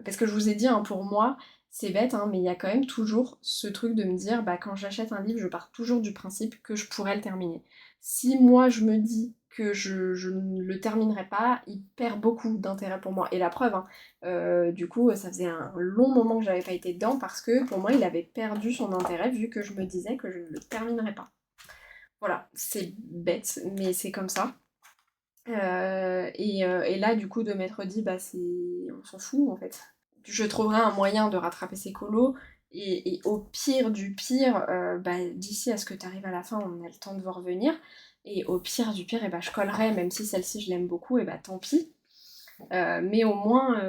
parce que je vous ai dit, hein, pour moi, c'est bête, hein, mais il y a quand même toujours ce truc de me dire, bah quand j'achète un livre, je pars toujours du principe que je pourrais le terminer. Si moi je me dis que je ne le terminerai pas, il perd beaucoup d'intérêt pour moi. Et la preuve, hein, du coup, ça faisait un long moment que j'avais pas été dedans parce que pour moi, il avait perdu son intérêt vu que je me disais que je ne le terminerais pas. Voilà, c'est bête, mais c'est comme ça. Et là, du coup, de m'être dit, bah c'est. On s'en fout en fait. Je trouverai un moyen de rattraper ces colos. Et au pire du pire, bah, d'ici à ce que tu arrives à la fin, on a le temps de voir venir. Et au pire du pire, et bah, je collerai, même si celle-ci je l'aime beaucoup, et bah tant pis. Mais au moins,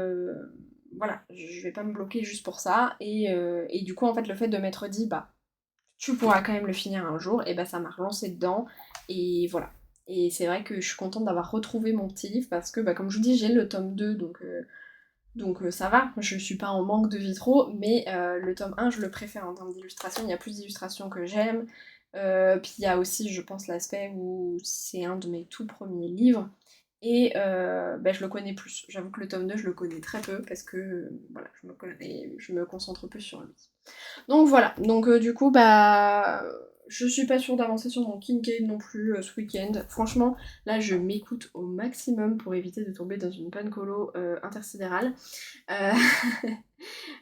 voilà, je vais pas me bloquer juste pour ça. Et du coup, en fait, le fait de m'être dit, bah tu pourras quand même le finir un jour, et bah ça m'a relancé dedans. Et voilà. Et c'est vrai que je suis contente d'avoir retrouvé mon petit livre parce que, bah, comme je vous dis, j'ai le tome 2, donc ça va, je suis pas en manque de vitraux, mais le tome 1, je le préfère en termes d'illustration, il y a plus d'illustrations que j'aime. Puis il y a aussi, je pense, l'aspect où c'est un de mes tout premiers livres, et bah, je le connais plus. J'avoue que le tome 2, je le connais très peu, parce que voilà, je me concentre peu sur lui. Donc voilà, donc du coup, bah, je suis pas sûre d'avancer sur mon Kincaid non plus ce week-end. Franchement, là, je m'écoute au maximum pour éviter de tomber dans une panne colo intersidérale.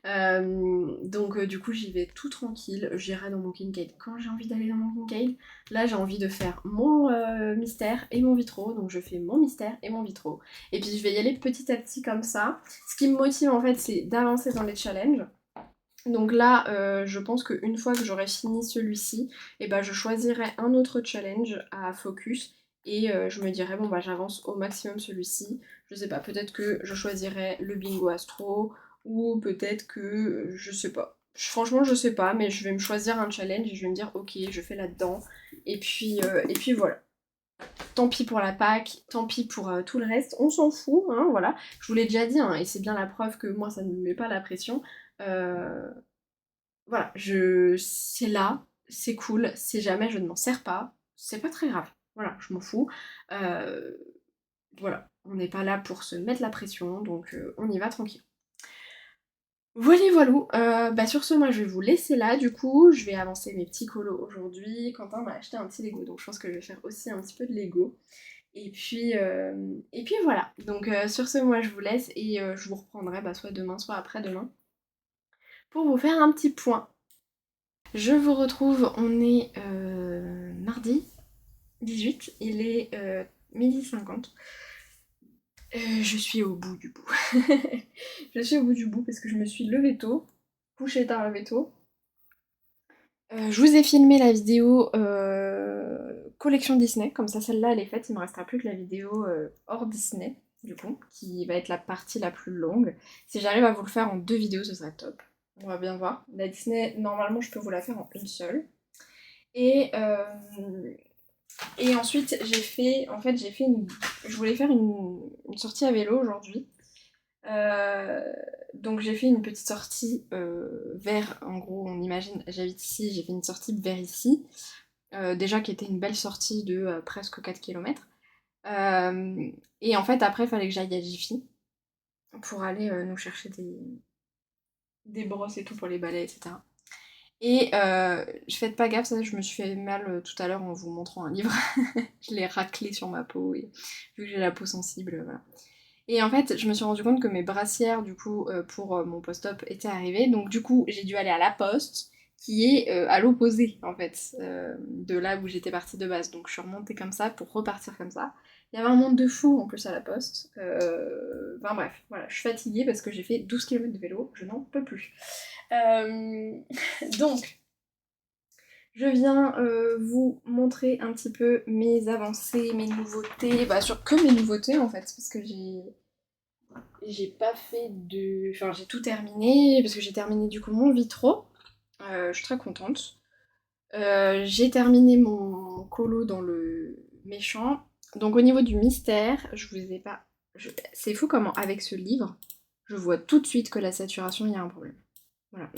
Euh, donc du coup, j'y vais tout tranquille. J'irai dans mon Kincaid quand j'ai envie d'aller dans mon Kincaid. Là, j'ai envie de faire mon mystère et mon vitro, donc je fais mon mystère et mon vitro. Et puis je vais y aller petit à petit comme ça. Ce qui me motive en fait, c'est d'avancer dans les challenges. Donc là, je pense qu'une fois que j'aurai fini celui-ci, et ben je choisirai un autre challenge à focus et je me dirai bon bah j'avance au maximum celui-ci. Je sais pas, peut-être que je choisirai le bingo astro ou peut-être que je sais pas. Franchement, je sais pas, mais je vais me choisir un challenge et je vais me dire ok, je fais là-dedans. Et puis voilà. Tant pis pour la Pâque, tant pis pour tout le reste, on s'en fout, hein, voilà. Je vous l'ai déjà dit, hein, et c'est bien la preuve que moi ça ne me met pas la pression. Euh, voilà, c'est là, c'est cool, si jamais je ne m'en sers pas, c'est pas très grave. Voilà, je m'en fous. Euh, voilà, on n'est pas là pour se mettre la pression, donc on y va tranquille. Voilà, voilà. Bah sur ce, moi je vais vous laisser là, du coup, je vais avancer mes petits colos aujourd'hui. Quentin m'a acheté un petit Lego, donc je pense que je vais faire aussi un petit peu de Lego. Et puis voilà. Donc sur ce, moi je vous laisse et je vous reprendrai bah, soit demain, soit après-demain pour vous faire un petit point. Je vous retrouve, on est mardi 18, il est 12h50. Je suis au bout du bout. Je suis au bout du bout parce que je me suis levée tôt, couchée tard, levée tôt. Je vous ai filmé la vidéo collection Disney, comme ça celle-là elle est faite, il me restera plus que la vidéo hors Disney, du coup, qui va être la partie la plus longue. Si j'arrive à vous le faire en 2 vidéos, ce serait top. On va bien voir. La Disney, normalement, je peux vous la faire en une seule. Et, et ensuite, je voulais faire une sortie à vélo aujourd'hui. Donc j'ai fait une petite sortie vers, en gros, on imagine, j'habite ici, j'ai fait une sortie vers ici. Déjà qui était une belle sortie de presque 4 km. Et en fait, après, il fallait que j'aille à Jiffy pour aller nous chercher des brosses et tout pour les balais, etc. Et je fais pas gaffe, ça, je me suis fait mal tout à l'heure en vous montrant un livre. Je l'ai raclé sur ma peau, et vu que j'ai la peau sensible, voilà. Et en fait, je me suis rendu compte que mes brassières, du coup, pour mon post-op étaient arrivées. Donc du coup, j'ai dû aller à la poste. qui est à l'opposé en fait de là où j'étais partie de base. Donc je suis remontée comme ça pour repartir comme ça. Il y avait un monde de fou en plus à la poste. Enfin bref, voilà, je suis fatiguée parce que j'ai fait 12 km de vélo, je n'en peux plus. Donc, je viens vous montrer un petit peu mes avancées, mes nouveautés, bah sur que mes nouveautés en fait, parce que j'ai pas fait de... Enfin j'ai tout terminé, parce que j'ai terminé du coup mon vitro, je suis très contente. J'ai terminé mon colo dans le méchant, donc au niveau du mystère, je vous ai pas... C'est fou comment avec ce livre, je vois tout de suite que la saturation, il y a un problème. Voilà.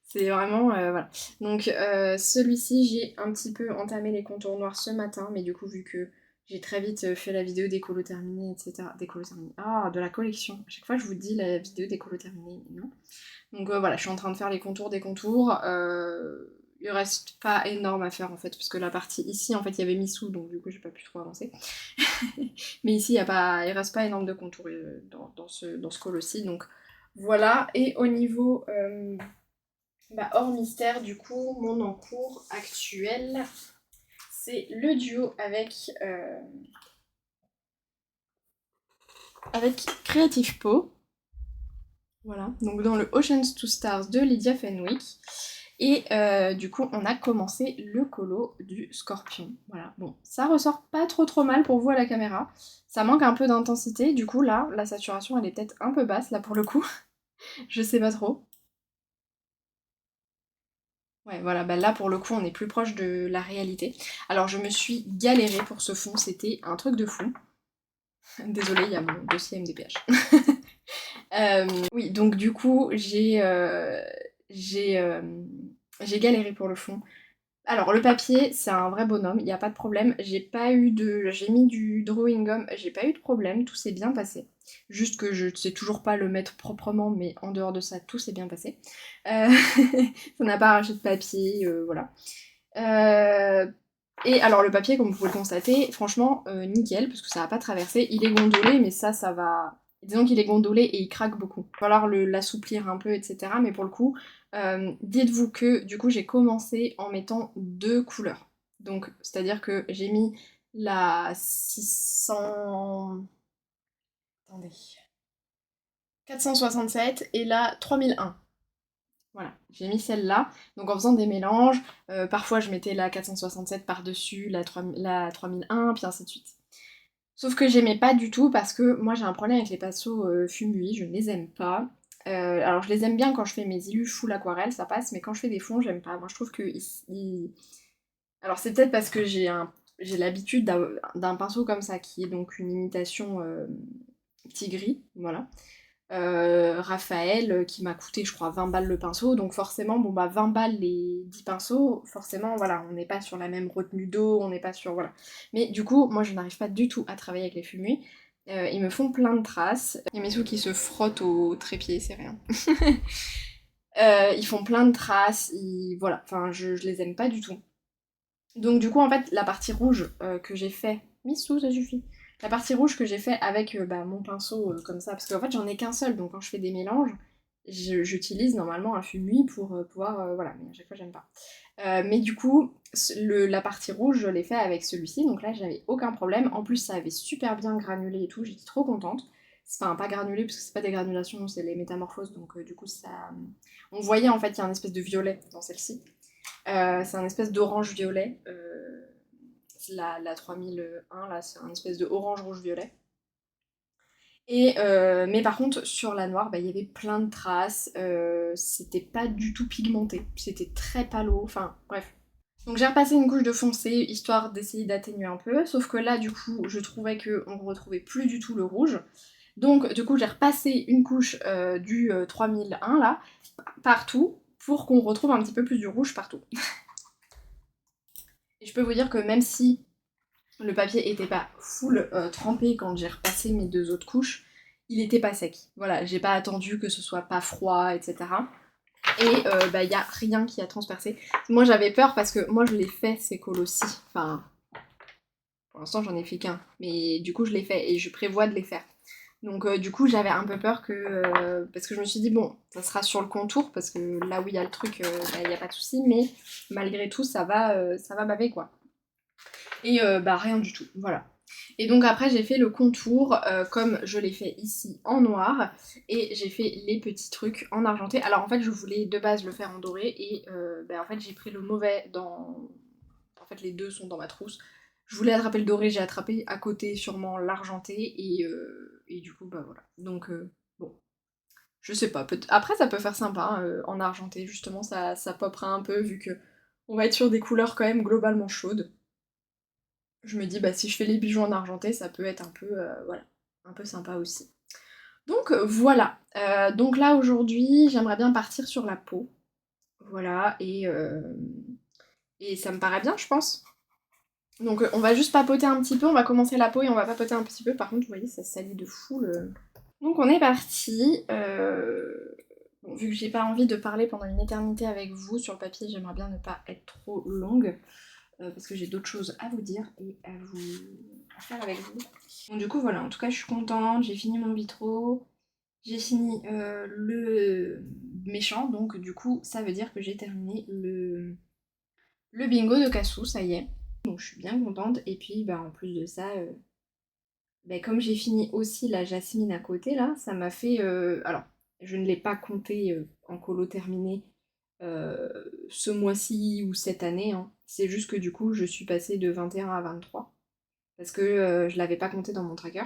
C'est vraiment... voilà. Donc celui-ci, j'ai un petit peu entamé les contours noirs ce matin, mais du coup, vu que j'ai très vite fait la vidéo des colos terminés, etc. Des colos terminés. Ah, de la collection. À chaque fois, je vous dis la vidéo des colos terminés, mais non. Donc voilà, je suis en train de faire les contours des contours. Il reste pas énorme à faire en fait, parce que la partie ici, en fait, il y avait Missou, donc du coup, j'ai pas pu trop avancer. Mais ici, il reste pas énorme de contours dans ce col aussi, donc voilà. Et au niveau... bah, hors mystère, du coup, mon encours actuel, c'est le duo avec Creative Po. Voilà, donc dans le Oceans to Stars de Lydia Fenwick. Et du coup, on a commencé le colo du Scorpion. Voilà, bon, ça ressort pas trop mal pour vous à la caméra. Ça manque un peu d'intensité, du coup là, la saturation elle est peut-être un peu basse là pour le coup. Je sais pas trop. Ouais, voilà, bah là pour le coup on est plus proche de la réalité. Alors je me suis galérée pour ce fond, c'était un truc de fou. Désolée, il y a mon dossier MDPH. Oui, donc du coup j'ai galéré pour le fond. Alors le papier, c'est un vrai bonhomme, il n'y a pas de problème. J'ai mis du drawing gum, j'ai pas eu de problème, tout s'est bien passé. Juste que je ne sais toujours pas le mettre proprement, mais en dehors de ça, tout s'est bien passé. Ça n'a pas arraché de papier, voilà. Et alors le papier, comme vous pouvez le constater, franchement, nickel, parce que ça va pas traverser. Il est gondolé, mais ça va... Disons qu'il est gondolé et il craque beaucoup. Il va falloir l'assouplir un peu, etc. Mais pour le coup, dites-vous que du coup j'ai commencé en mettant deux couleurs. Donc, c'est-à-dire que j'ai mis la 600... Attendez. 467 et la 3001. Voilà, j'ai mis celle-là, donc en faisant des mélanges, parfois je mettais la 467 par-dessus, la 3001, puis ainsi de suite. Sauf que j'aimais pas du tout parce que moi j'ai un problème avec les pinceaux fumuis, je ne les aime pas. Alors je les aime bien quand je fais mes illus full aquarelle, ça passe, mais quand je fais des fonds, j'aime pas. Moi je trouve que... Alors c'est peut-être parce que j'ai l'habitude d'un pinceau comme ça, qui est donc une imitation petit gris, voilà. Raphaël qui m'a coûté je crois 20 balles le pinceau, donc forcément bon bah 20 balles les 10 pinceaux, forcément voilà, on n'est pas sur la même retenue d'eau, on n'est pas sur voilà. Mais du coup moi je n'arrive pas du tout à travailler avec les fumés, ils me font plein de traces, et mes sous qui se frottent au trépied, c'est rien. Ils font plein de traces, voilà, enfin je les aime pas du tout. Donc du coup en fait la partie rouge que j'ai fait, Missou ça suffit. La partie rouge que j'ai fait avec bah, mon pinceau comme ça, parce qu'en fait j'en ai qu'un seul, donc quand je fais des mélanges, j'utilise normalement un fumui pour pouvoir, voilà, mais à chaque fois j'aime pas. Mais du coup, la partie rouge je l'ai fait avec celui-ci, donc là j'avais aucun problème. En plus ça avait super bien granulé et tout, j'étais trop contente. Enfin pas granulé parce que c'est pas des granulations, c'est les métamorphoses, donc du coup ça... On voyait en fait qu'il y a une espèce de violet dans celle-ci. C'est un espèce d'orange-violet. La 3001, là, c'est un espèce de orange-rouge-violet. Mais par contre, sur la noire, bah, il y avait plein de traces. C'était pas du tout pigmenté. C'était très palo. Enfin, bref. Donc j'ai repassé une couche de foncé, histoire d'essayer d'atténuer un peu. Sauf que là, du coup, je trouvais qu'on ne retrouvait plus du tout le rouge. Donc, du coup, j'ai repassé une couche du 3001, là, partout, pour qu'on retrouve un petit peu plus du rouge partout. Et je peux vous dire que même si le papier était pas full trempé quand j'ai repassé mes deux autres couches, il était pas sec. Voilà, j'ai pas attendu que ce soit pas froid, etc. Et bah y a rien qui a transpercé. Moi j'avais peur parce que moi je l'ai fait ces colos-ci. Enfin, pour l'instant j'en ai fait qu'un, mais du coup je l'ai fait et je prévois de les faire. Donc du coup j'avais un peu peur que... parce que je me suis dit bon, ça sera sur le contour, parce que là où il y a le truc, il n'y a pas de souci, mais malgré tout ça va baver quoi. Et bah rien du tout, voilà. Et donc après j'ai fait le contour comme je l'ai fait ici en noir, et j'ai fait les petits trucs en argenté. Alors en fait je voulais de base le faire en doré, et bah, en fait j'ai pris le mauvais dans... En fait les deux sont dans ma trousse. Je voulais attraper le doré, j'ai attrapé à côté sûrement l'argenté, et du coup bah voilà. Donc bon, je sais pas, après ça peut faire sympa hein, en argenté, justement ça popera un peu vu que on va être sur des couleurs quand même globalement chaudes. Je me dis, bah si je fais les bijoux en argenté, ça peut être un peu, voilà, un peu sympa aussi. Donc voilà. Donc là aujourd'hui, j'aimerais bien partir sur la peau. Voilà, et ça me paraît bien, je pense. Donc on va juste papoter un petit peu, on va commencer la peau et on va papoter un petit peu. Par contre, vous voyez, ça salit de fou le... Donc on est parti. Bon, vu que j'ai pas envie de parler pendant une éternité avec vous sur le papier, j'aimerais bien ne pas être trop longue. Parce que j'ai d'autres choses à vous dire et à faire avec vous. Donc du coup voilà, en tout cas je suis contente, j'ai fini mon vitro, j'ai fini le méchant, donc du coup ça veut dire que j'ai terminé le bingo de Cassou, ça y est. Donc je suis bien contente, et puis bah en plus de ça, bah, comme j'ai fini aussi la Jasmine à côté là, ça m'a fait... alors je ne l'ai pas compté en colo terminé ce mois-ci ou cette année, hein. C'est juste que du coup je suis passée de 21 à 23 parce que je l'avais pas compté dans mon tracker.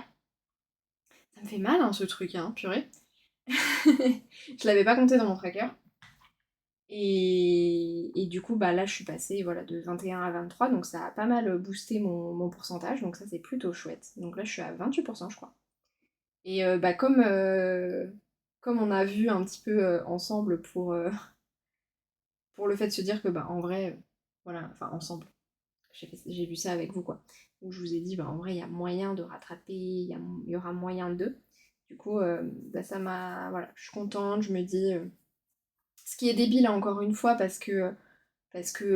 Ça me fait mal hein, ce truc, hein, purée. Je l'avais pas compté dans mon tracker. Et du coup bah là je suis passée voilà, de 21 à 23, donc ça a pas mal boosté mon pourcentage, donc ça c'est plutôt chouette. Donc là je suis à 28% je crois. Et bah comme on a vu un petit peu ensemble pour le fait de se dire que bah en vrai, voilà, enfin ensemble, j'ai vu ça avec vous quoi, où je vous ai dit bah en vrai il y a moyen de rattraper, il y aura moyen de. Du coup bah ça m'a, voilà, je suis contente, je me dis, ce qui est débile encore une fois parce que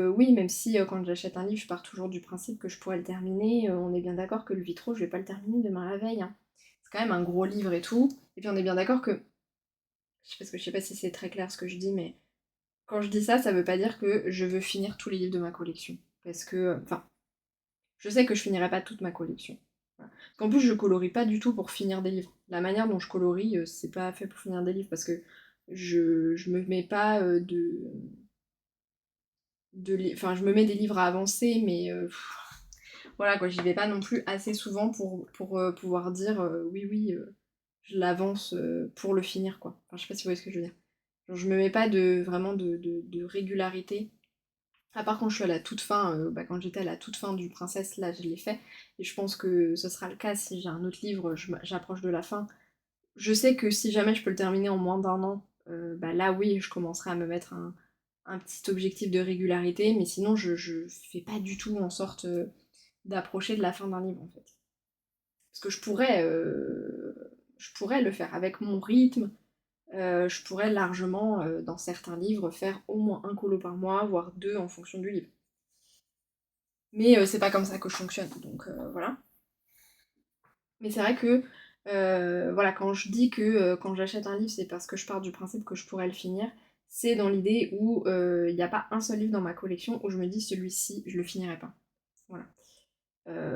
oui, même si quand j'achète un livre je pars toujours du principe que je pourrais le terminer, on est bien d'accord que le vitro je vais pas le terminer demain la veille, hein. C'est quand même un gros livre et tout, et puis on est bien d'accord que, parce que je sais pas si c'est très clair ce que je dis, mais quand je dis ça, ça veut pas dire que je veux finir tous les livres de ma collection. Parce que, enfin, je sais que je finirai pas toute ma collection. Voilà. Parce qu'en plus, je colorie pas du tout pour finir des livres. La manière dont je colorie, c'est pas fait pour finir des livres, parce que je me mets pas enfin, je me mets des livres à avancer, mais voilà quoi, j'y vais pas non plus assez souvent pour pouvoir dire oui, oui, je l'avance pour le finir quoi. Enfin, je sais pas si vous voyez ce que je veux dire. Genre, je me mets pas vraiment de régularité. À part quand je suis à la toute fin, bah, quand j'étais à la toute fin du Princesse, là je l'ai fait. Et je pense que ce sera le cas si j'ai un autre livre, j'approche de la fin. Je sais que si jamais je peux le terminer en moins d'un an, bah là oui, je commencerai à me mettre un petit objectif de régularité, mais sinon je fais pas du tout en sorte d'approcher de la fin d'un livre en fait. Parce que je pourrais le faire avec mon rythme, je pourrais largement, dans certains livres, faire au moins un colo par mois, voire deux en fonction du livre. Mais c'est pas comme ça que je fonctionne, donc voilà. Mais c'est vrai que, voilà, quand je dis que quand j'achète un livre, c'est parce que je pars du principe que je pourrais le finir, c'est dans l'idée où il n'y a pas un seul livre dans ma collection où je me dis celui-ci, je le finirai pas. Voilà.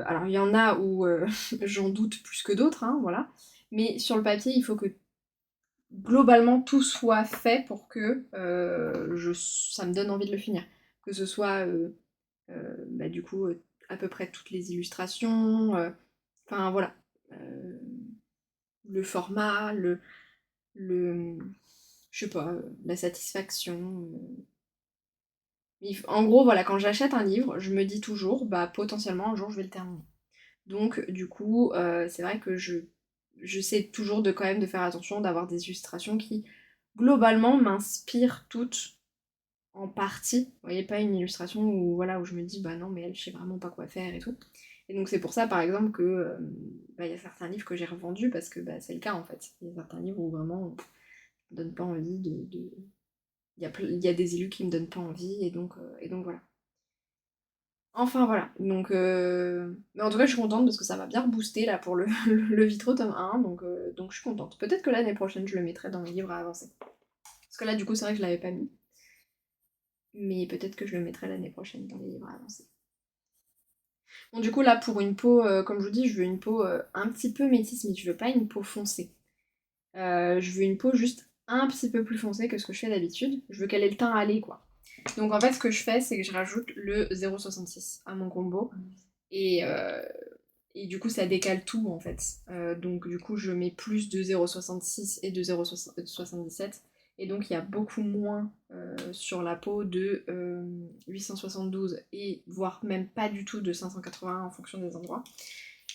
Alors il y en a où j'en doute plus que d'autres, hein, voilà. Mais sur le papier, il faut que globalement tout soit fait pour que ça me donne envie de le finir. Que ce soit bah, du coup à peu près toutes les illustrations, enfin voilà. Euh, le format, le je sais pas, la satisfaction. En gros, voilà, quand j'achète un livre, je me dis toujours, bah potentiellement un jour je vais le terminer. Donc du coup, c'est vrai que je sais toujours de quand même de faire attention, d'avoir des illustrations qui globalement m'inspirent toutes en partie. Vous voyez, pas une illustration où voilà où je me dis bah non mais elle je sais vraiment pas quoi faire et tout. Et donc c'est pour ça par exemple que bah, y a certains livres que j'ai revendus parce que bah, c'est le cas en fait. Il y a certains livres où vraiment on me donne pas envie il y a des élus qui me donnent pas envie et donc voilà. Enfin voilà, donc mais en tout cas je suis contente parce que ça m'a bien reboosté là pour le, le Vitro tome 1, donc je suis contente. Peut-être que l'année prochaine je le mettrai dans mes livres à avancer. Parce que là du coup c'est vrai que je l'avais pas mis, mais peut-être que je le mettrai l'année prochaine dans les livres à avancer. Bon du coup là pour une peau, comme je vous dis, je veux une peau un petit peu métisse, mais je veux pas une peau foncée. Je veux une peau juste un petit peu plus foncée que ce que je fais d'habitude. Je veux qu'elle ait le teint allé quoi. Donc en fait ce que je fais c'est que je rajoute le 0,66 à mon combo. Et, euh, et du coup ça décale tout en fait. Donc du coup je mets plus de 0,66 et de 0,77. Et donc il y a beaucoup moins sur la peau de 872 et voire même pas du tout de 581 en fonction des endroits.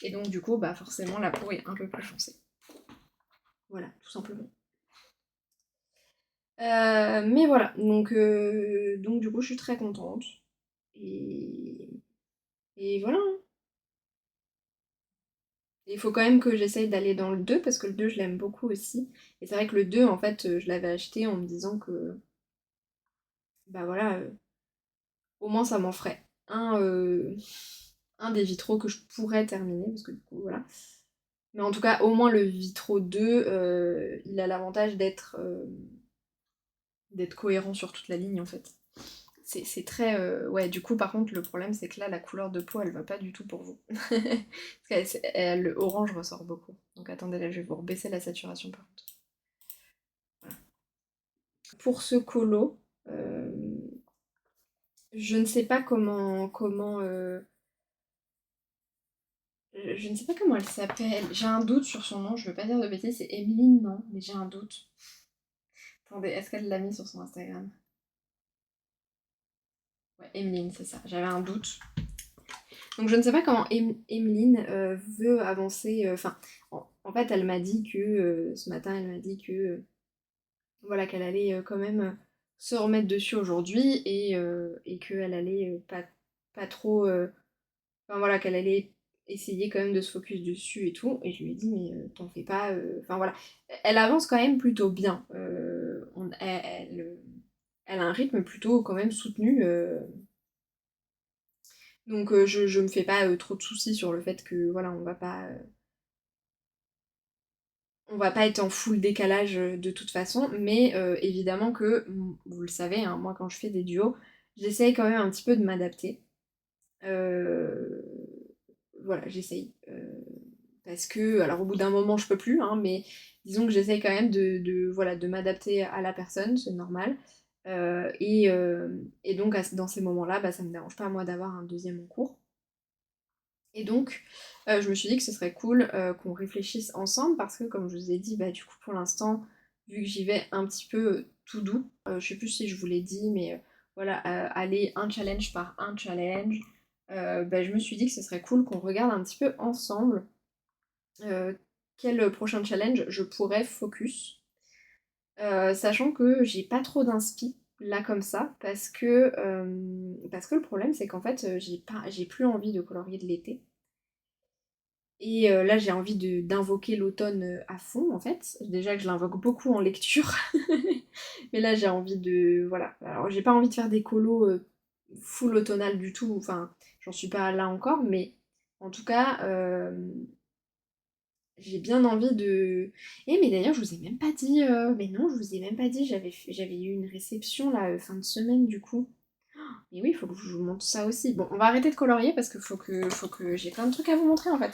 Et donc du coup bah forcément la peau est un peu plus foncée. Voilà, tout simplement. Mais voilà, donc du coup je suis très contente. Et, et voilà. Il faut quand même que j'essaye d'aller dans le 2 parce que le 2 je l'aime beaucoup aussi. Et c'est vrai que le 2 en fait je l'avais acheté en me disant que bah voilà, au moins ça m'en ferait un des vitraux que je pourrais terminer parce que du coup voilà. Mais en tout cas au moins le vitro 2 il a l'avantage d'être cohérent sur toute la ligne en fait. C'est très... Ouais, du coup, par contre, le problème, c'est que là, la couleur de peau, elle va pas du tout pour vous. Parce que le orange ressort beaucoup. Donc attendez, là, je vais vous rebaisser la saturation, par contre. Voilà. Pour ce colo, euh, je ne sais pas je ne sais pas comment elle s'appelle. J'ai un doute sur son nom, je veux pas dire de bêtises, c'est Emeline, non? Mais j'ai un doute. Attendez, est-ce qu'elle l'a mis sur son Instagram? Ouais, Emeline, c'est ça. J'avais un doute. Donc je ne sais pas comment Emeline veut avancer. Enfin, en fait, elle m'a dit que ce matin, elle m'a dit que voilà qu'elle allait quand même se remettre dessus aujourd'hui et qu'elle allait pas trop. Enfin voilà, qu'elle allait essayer quand même de se focus dessus et tout. Et je lui ai dit mais t'en fais pas. Enfin voilà, elle avance quand même plutôt bien. Elle a un rythme plutôt quand même soutenu. Donc je me fais pas trop de soucis sur le fait que voilà, on va pas être en full décalage de toute façon, mais évidemment que, vous le savez, hein, moi quand je fais des duos, j'essaye quand même un petit peu de m'adapter. Euh, voilà, j'essaye. Parce que, alors au bout d'un moment je peux plus, hein, mais disons que j'essaye quand même voilà, de m'adapter à la personne, c'est normal. Et donc dans ces moments-là, bah, ça me dérange pas moi d'avoir un deuxième en cours. Et donc, je me suis dit que ce serait cool qu'on réfléchisse ensemble parce que, comme je vous ai dit, bah, du coup, pour l'instant, vu que j'y vais un petit peu tout doux, je sais plus si je vous l'ai dit, mais voilà, aller un challenge par un challenge, bah, je me suis dit que ce serait cool qu'on regarde un petit peu ensemble euh, quel prochain challenge je pourrais focus, sachant que j'ai pas trop d'inspi là comme ça parce que le problème c'est qu'en fait j'ai plus envie de colorier de l'été. Et là, j'ai envie d'invoquer l'automne à fond, en fait. Déjà que je l'invoque beaucoup en lecture. Mais là, j'ai envie de... Voilà. Alors, j'ai pas envie de faire des colos full automnal du tout. Enfin, j'en suis pas là encore. Mais en tout cas, j'ai bien envie de... Eh, mais d'ailleurs, je vous ai même pas dit... Mais non, je vous ai même pas dit. J'avais eu une réception, là, fin de semaine, du coup. Et oui, il faut que je vous montre ça aussi. Bon, on va arrêter de colorier parce qu'il faut que j'ai plein de trucs à vous montrer, en fait.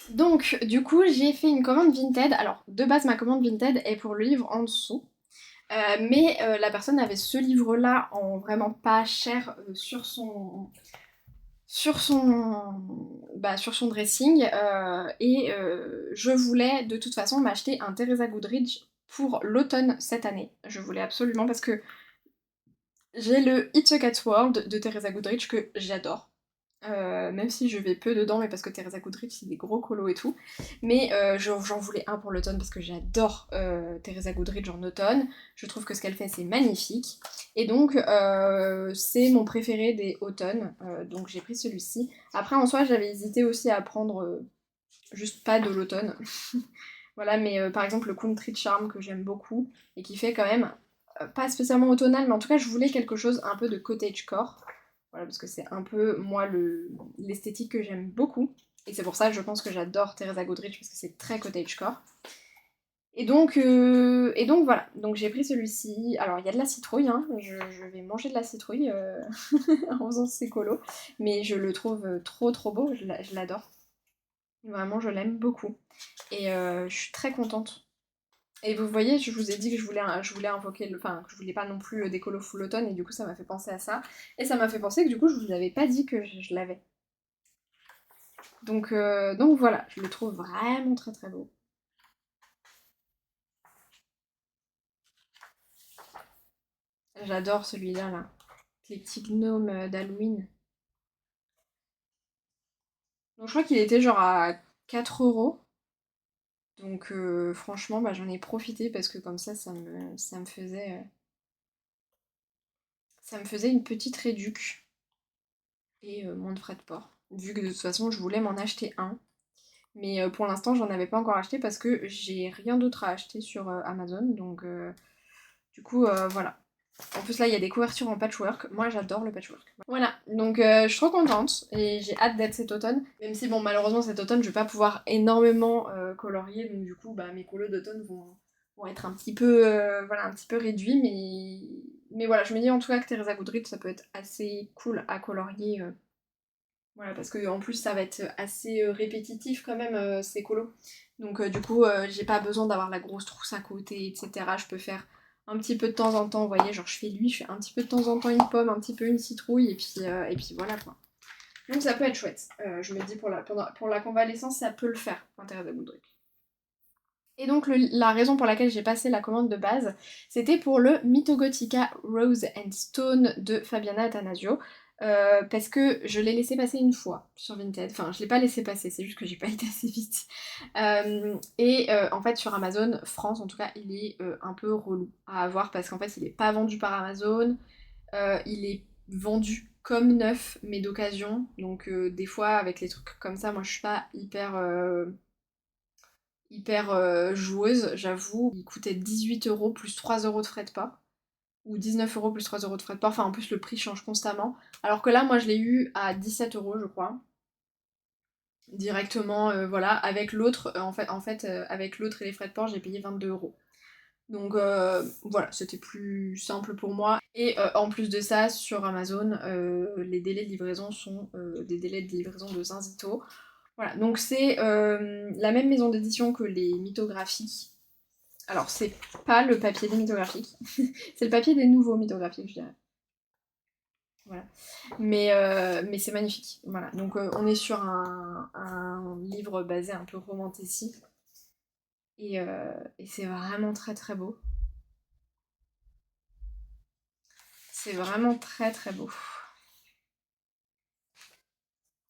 Donc, du coup, j'ai fait une commande Vinted. Alors, de base, ma commande Vinted est pour le livre en dessous. Mais la personne avait ce livre-là en vraiment pas cher sur son dressing. Et je voulais de toute façon m'acheter un Teresa Goodrich pour l'automne cette année. Je voulais absolument parce que j'ai le It's a Cat's World de Teresa Goodrich que j'adore. Même si je vais peu dedans, mais parce que Teresa Goodrich c'est des gros colos et tout. Mais j'en voulais un pour l'automne parce que j'adore Teresa Goodrich en automne. Je trouve que ce qu'elle fait c'est magnifique. Et donc c'est mon préféré des automnes. Donc j'ai pris celui-ci. Après en soi j'avais hésité aussi à prendre juste pas de l'automne. Voilà, mais par exemple le Country Charm que j'aime beaucoup et qui fait quand même pas spécialement automnal, mais en tout cas je voulais quelque chose un peu de cottagecore. Voilà, parce que c'est un peu, moi, l'esthétique que j'aime beaucoup. Et c'est pour ça que je pense que j'adore Teresa Goodrich, parce que c'est très cottagecore. Et donc voilà, donc j'ai pris celui-ci. Alors il y a de la citrouille, hein. Je vais manger de la citrouille en faisant ces colos, mais je le trouve trop trop beau, je l'adore. Vraiment, je l'aime beaucoup. Et je suis très contente. Et vous voyez, je vous ai dit que je voulais invoquer enfin, que je voulais pas non plus des colos full automne, et du coup ça m'a fait penser à ça. Et ça m'a fait penser que du coup je vous avais pas dit que je l'avais. Donc voilà, je le trouve vraiment très très beau. J'adore celui-là là. Les petits gnomes d'Halloween. Donc je crois qu'il était genre à 4 euros. Donc franchement, bah, j'en ai profité parce que comme ça me faisait une petite réduc et moins de frais de port. Vu que de toute façon, je voulais m'en acheter un. Mais pour l'instant, j'en avais pas encore acheté parce que j'ai rien d'autre à acheter sur Amazon. Donc du coup, voilà. En plus là, il y a des couvertures en patchwork. Moi, j'adore le patchwork. Voilà, donc je suis trop contente et j'ai hâte d'être cet automne. Même si, bon, malheureusement, cet automne, je vais pas pouvoir énormément colorier. Donc du coup, bah, mes colos d'automne vont être un petit peu, voilà, un petit peu réduits. Mais voilà, je me dis en tout cas que Teresa Goodrich, ça peut être assez cool à colorier. Voilà, parce que en plus, ça va être assez répétitif quand même, ces colos. Donc du coup, j'ai pas besoin d'avoir la grosse trousse à côté, etc. Je peux faire un petit peu de temps en temps, vous voyez, genre je fais lui, je fais un petit peu de temps en temps une pomme, un petit peu une citrouille, et puis voilà quoi. Donc ça peut être chouette. Je me dis pour la convalescence, ça peut le faire, l'intérêt de Goodrick. Et donc la raison pour laquelle j'ai passé la commande de base, c'était pour le Mythogothica Rose and Stone de Fabiana Attanasio. Parce que je l'ai laissé passer une fois sur Vinted. Enfin, je l'ai pas laissé passer, c'est juste que j'ai pas été assez vite. En fait, sur Amazon, France en tout cas, il est un peu relou à avoir parce qu'en fait, il est pas vendu par Amazon. Il est vendu comme neuf, mais d'occasion. Donc, des fois, avec les trucs comme ça, moi je suis pas hyper joueuse, j'avoue. Il coûtait 18 euros plus 3 euros de frais de port. Ou 19 euros plus 3 euros de frais de port. Enfin, en plus, le prix change constamment. Alors que là, moi, je l'ai eu à 17 euros, je crois. Directement, voilà. Avec l'autre, avec l'autre et les frais de port, j'ai payé 22 euros. Donc voilà, c'était plus simple pour moi. Et en plus de ça, sur Amazon, les délais de livraison sont des délais de livraison de Zinzito. Voilà, donc c'est la même maison d'édition que les mythographies. Alors, c'est pas le papier des mythographiques, c'est le papier des nouveaux mythographiques, je dirais. Voilà. Mais c'est magnifique. Voilà. Donc, on est sur un livre basé un peu romantici. Et c'est vraiment très très beau. C'est vraiment très très beau.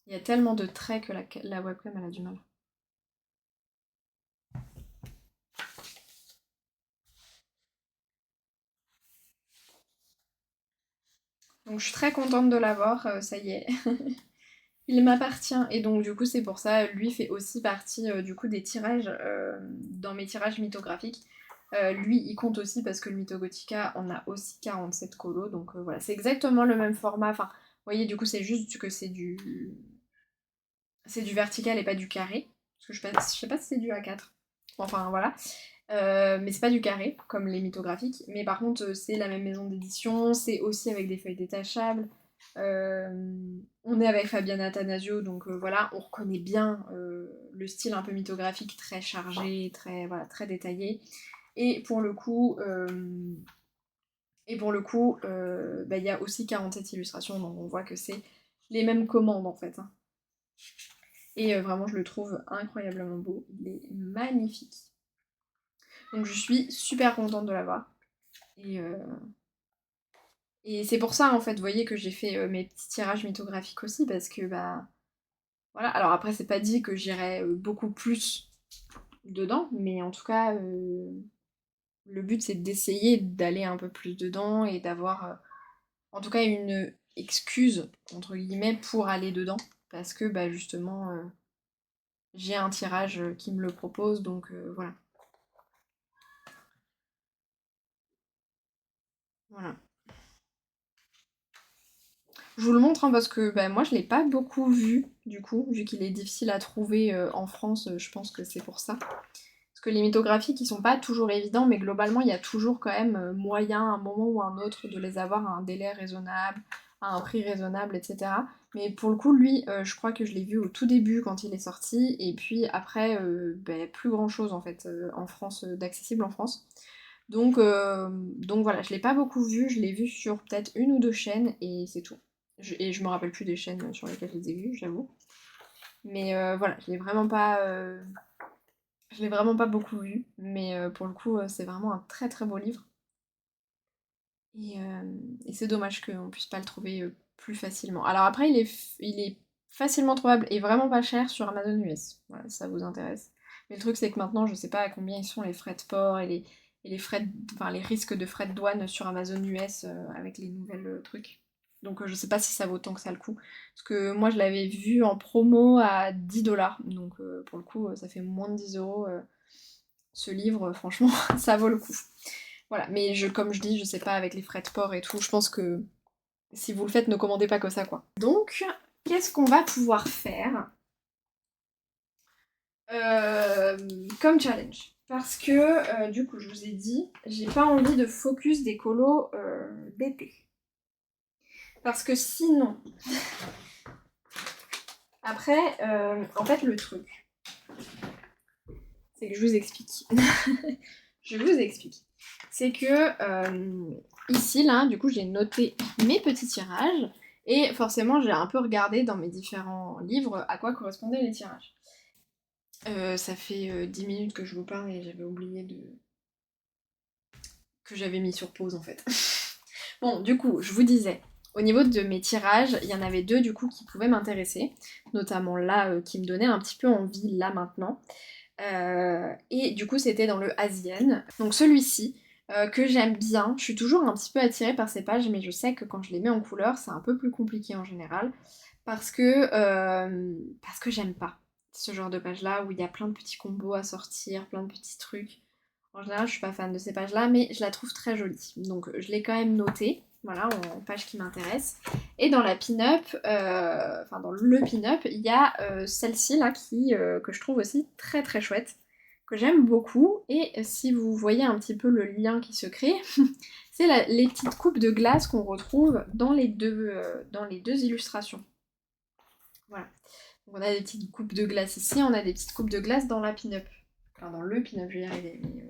Il y a tellement de traits que la webcam elle a du mal. Donc je suis très contente de l'avoir, ça y est. Il m'appartient et donc du coup c'est pour ça, lui fait aussi partie du coup des tirages dans mes tirages mythographiques. Lui il compte aussi parce que le Mythogothica on a aussi 47 colos donc voilà c'est exactement le même format. Enfin vous voyez du coup c'est juste que c'est du vertical et pas du carré. Parce que je sais pas si c'est du A4. Enfin voilà. Mais c'est pas du carré, comme les mythographiques. Mais par contre, c'est la même maison d'édition, c'est aussi avec des feuilles détachables. On est avec Fabiana Attanasio, donc voilà, on reconnaît bien le style un peu mythographique, très chargé, très, voilà, très détaillé. Et pour le coup, bah, il y a aussi 47 illustrations, donc on voit que c'est les mêmes commandes en fait, hein. Et vraiment, je le trouve incroyablement beau. Il est magnifique. Donc je suis super contente de l'avoir. Et, euh, et c'est pour ça, en fait, vous voyez que j'ai fait mes petits tirages mythographiques aussi, parce que, bah, voilà. Alors après, c'est pas dit que j'irai beaucoup plus dedans, mais en tout cas, le but, c'est d'essayer d'aller un peu plus dedans et d'avoir, en tout cas, une excuse, entre guillemets, pour aller dedans, parce que, bah, justement, j'ai un tirage qui me le propose, donc voilà. Voilà. Je vous le montre, hein, parce que bah, moi je l'ai pas beaucoup vu, du coup, vu qu'il est difficile à trouver en France, je pense que c'est pour ça. Parce que les mythographiques, ils sont pas toujours évidents, mais globalement, il y a toujours quand même moyen, à un moment ou un autre, de les avoir à un délai raisonnable, à un prix raisonnable, etc. Mais pour le coup, lui, je crois que je l'ai vu au tout début quand il est sorti, et puis après, bah, plus grand chose en fait en France, d'accessible en France. Donc voilà, je l'ai pas beaucoup vu, je l'ai vu sur peut-être une ou deux chaînes, et c'est tout. Et je me rappelle plus des chaînes sur lesquelles je les ai vus, j'avoue. Mais voilà, je l'ai vraiment pas beaucoup vu, mais pour le coup, c'est vraiment un très très beau livre. Et c'est dommage qu'on puisse pas le trouver plus facilement. Alors après, il est facilement trouvable et vraiment pas cher sur Amazon US. Voilà, si ça vous intéresse. Mais le truc, c'est que maintenant, je sais pas à combien ils sont les frais de port et les frais enfin, les risques de frais de douane sur Amazon US avec les nouvelles trucs. Donc je sais pas si ça vaut tant que ça le coup. Parce que moi, je l'avais vu en promo à 10 $. Donc pour le coup, ça fait moins de 10 €. Ce livre, franchement, ça vaut le coup. Voilà, mais comme je dis, je sais pas avec les frais de port et tout, je pense que si vous le faites, ne commandez pas que ça, quoi. Donc, qu'est-ce qu'on va pouvoir faire euh, comme challenge? Parce que, du coup, je vous ai dit, j'ai pas envie de focus des colos d'été. Parce que sinon, après, en fait, le truc, c'est que je vous explique. Je vous explique. C'est que ici, là, du coup, j'ai noté mes petits tirages et forcément, j'ai un peu regardé dans mes différents livres à quoi correspondaient les tirages. Ça fait 10 minutes que je vous parle et j'avais oublié que j'avais mis sur pause en fait. Bon, du coup, je vous disais, au niveau de mes tirages, il y en avait deux du coup qui pouvaient m'intéresser, notamment là qui me donnait un petit peu envie là maintenant. Et du coup, c'était dans le Asian. Donc celui-ci, que j'aime bien, je suis toujours un petit peu attirée par ces pages, mais je sais que quand je les mets en couleur, c'est un peu plus compliqué en général, parce que j'aime pas ce genre de pages-là où il y a plein de petits combos à sortir, plein de petits trucs. En général, je suis pas fan de ces pages-là, mais je la trouve très jolie. Donc je l'ai quand même notée, voilà, en page qui m'intéresse. Et dans la pin-up, enfin dans le pin-up, il y a celle-ci là que je trouve aussi très très chouette, que j'aime beaucoup. Et si vous voyez un petit peu le lien qui se crée, c'est les petites coupes de glace qu'on retrouve dans les deux illustrations. Voilà. Donc on a des petites coupes de glace ici, on a des petites coupes de glace dans la pin-up. Enfin dans le pin-up, je vais y arriver, mais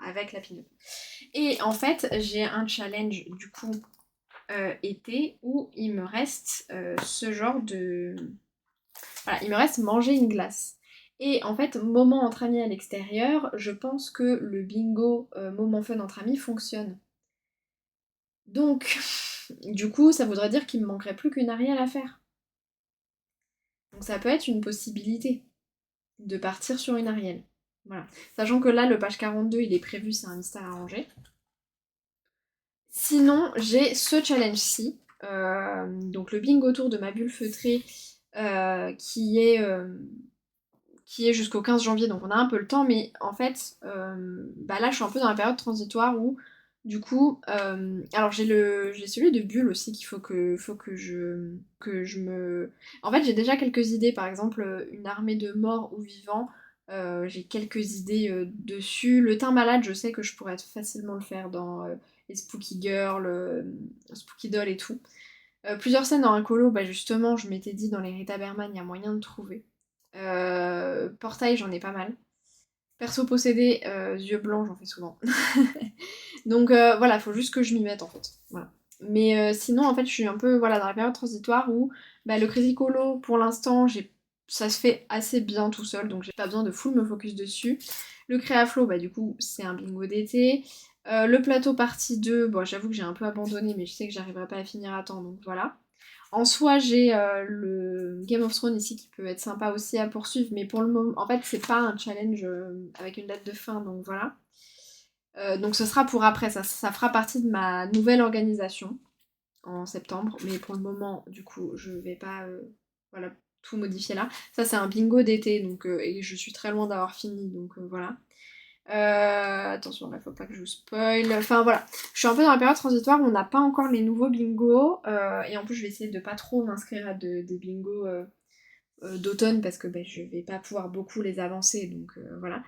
avec la pin-up. Et en fait, j'ai un challenge du coup été où il me reste ce genre de... Voilà, il me reste manger une glace. Et en fait, moment entre amis à l'extérieur, je pense que le bingo moment fun entre amis fonctionne. Donc, du coup, ça voudrait dire qu'il me manquerait plus qu'une Ariel à faire. Donc ça peut être une possibilité de partir sur une Ariel. Voilà. Sachant que là, le page 42, il est prévu, c'est un mystère arrangé. Sinon, j'ai ce challenge-ci. Donc le bingo tour de ma bulle feutrée qui est jusqu'au 15 janvier, donc on a un peu le temps, mais en fait, bah là je suis un peu dans la période transitoire où du coup, alors j'ai celui de bulle aussi qu'il faut que je me... En fait j'ai déjà quelques idées, par exemple une armée de morts ou vivants, j'ai quelques idées dessus. Le teint malade, je sais que je pourrais facilement le faire dans les Spooky Girl, Spooky Doll et tout. Plusieurs scènes dans un colo, bah justement, je m'étais dit dans les Rita Berman, il y a moyen de trouver. Portail, j'en ai pas mal. Perso possédé, yeux blancs, j'en fais souvent. Donc voilà, faut juste que je m'y mette en fait. Voilà. Mais sinon, en fait, je suis un peu voilà, dans la période transitoire où bah, le Crazy Colo, pour l'instant, ça se fait assez bien tout seul, donc j'ai pas besoin de full me focus dessus. Le Créaflow, bah du coup, c'est un bingo d'été. Le plateau partie 2, bon, j'avoue que j'ai un peu abandonné, mais je sais que j'arriverai pas à finir à temps, donc voilà. En soi, j'ai le Game of Thrones ici qui peut être sympa aussi à poursuivre, mais pour le moment, en fait, c'est pas un challenge avec une date de fin, donc voilà. Donc ce sera pour après, ça fera partie de ma nouvelle organisation en septembre, mais pour le moment, du coup, je vais pas voilà, tout modifier là. Ça, c'est un bingo d'été, donc et je suis très loin d'avoir fini, donc voilà. Attention, là, faut pas que je vous spoil. Enfin voilà, je suis un peu dans la période transitoire où on n'a pas encore les nouveaux bingos. Et en plus, je vais essayer de pas trop m'inscrire à des bingos d'automne parce que ben, je vais pas pouvoir beaucoup les avancer. Donc voilà.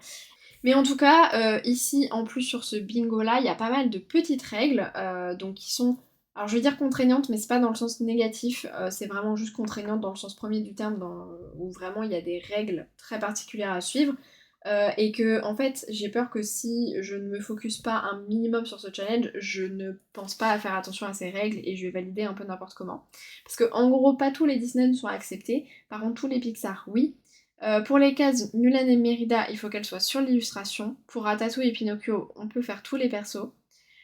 Mais en tout cas, ici, en plus sur ce bingo-là, il y a pas mal de petites règles, donc qui sont, alors je vais dire contraignantes, mais c'est pas dans le sens négatif, c'est vraiment juste contraignante dans le sens premier du terme, où vraiment il y a des règles très particulières à suivre, et que en fait j'ai peur que si je ne me focus pas un minimum sur ce challenge, je ne pense pas à faire attention à ces règles et je vais valider un peu n'importe comment. Parce que en gros, pas tous les Disney ne sont acceptés, par contre tous les Pixar, oui. Pour les cases Mulan et Mérida, il faut qu'elles soient sur l'illustration. Pour Ratatouille et Pinocchio, on peut faire tous les persos.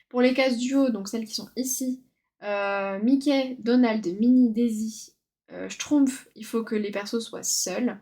Pour les cases duo, donc celles qui sont ici, Mickey, Donald, Minnie, Daisy, Schtroumpf, il faut que les persos soient seuls.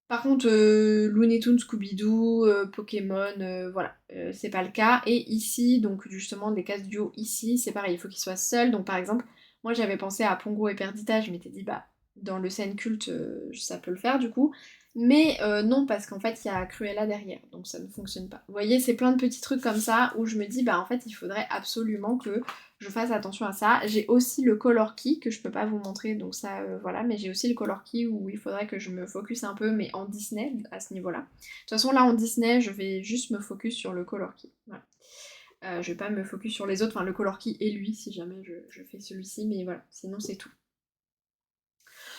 Par contre, Looney Tunes, Scooby-Doo, Pokémon, voilà, c'est pas le cas. Et ici, donc justement, des cases duo ici, c'est pareil, il faut qu'ils soient seuls. Donc par exemple, moi j'avais pensé à Pongo et Perdita, je m'étais dit, bah, dans le scène culte, ça peut le faire du coup. Mais non, parce qu'en fait, il y a Cruella derrière, donc ça ne fonctionne pas. Vous voyez, c'est plein de petits trucs comme ça où je me dis, bah en fait, il faudrait absolument que je fasse attention à ça. J'ai aussi le color key que je peux pas vous montrer, donc ça voilà, mais j'ai aussi le color key où il faudrait que je me focus un peu, mais en Disney à ce niveau-là. De toute façon, là en Disney, je vais juste me focus sur le color key. Voilà. Je vais pas me focus sur les autres, enfin le color key et lui si jamais je fais celui-ci, mais voilà, sinon c'est tout.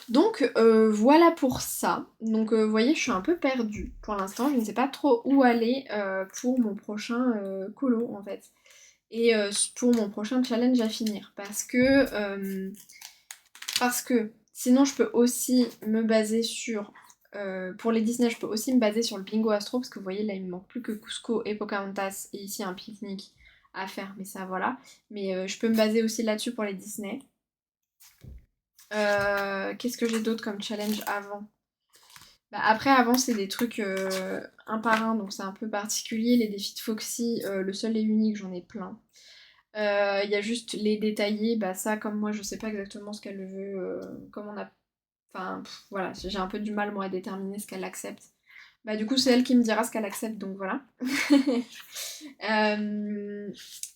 Donc voilà pour ça. Donc vous voyez, je suis un peu perdue pour l'instant, je ne sais pas trop où aller pour mon prochain colo en fait. Et pour mon prochain challenge à finir. Parce que sinon je peux aussi me baser sur... pour les Disney, je peux aussi me baser sur le Bingo Astro, parce que vous voyez là il me manque plus que Cusco et Pocahontas, et ici un pique-nique à faire, mais ça voilà. Mais je peux me baser aussi là-dessus pour les Disney. Qu'est-ce que j'ai d'autre comme challenge avant? Bah, après, avant, c'est des trucs un par un, donc c'est un peu particulier. Les défis de Foxy, le seul et unique, j'en ai plein. Il y a juste les détaillés, bah ça, comme moi, je sais pas exactement ce qu'elle veut, comme on a... Enfin, voilà, j'ai un peu du mal, moi, à déterminer ce qu'elle accepte. Bah du coup, c'est elle qui me dira ce qu'elle accepte, donc voilà. Euh,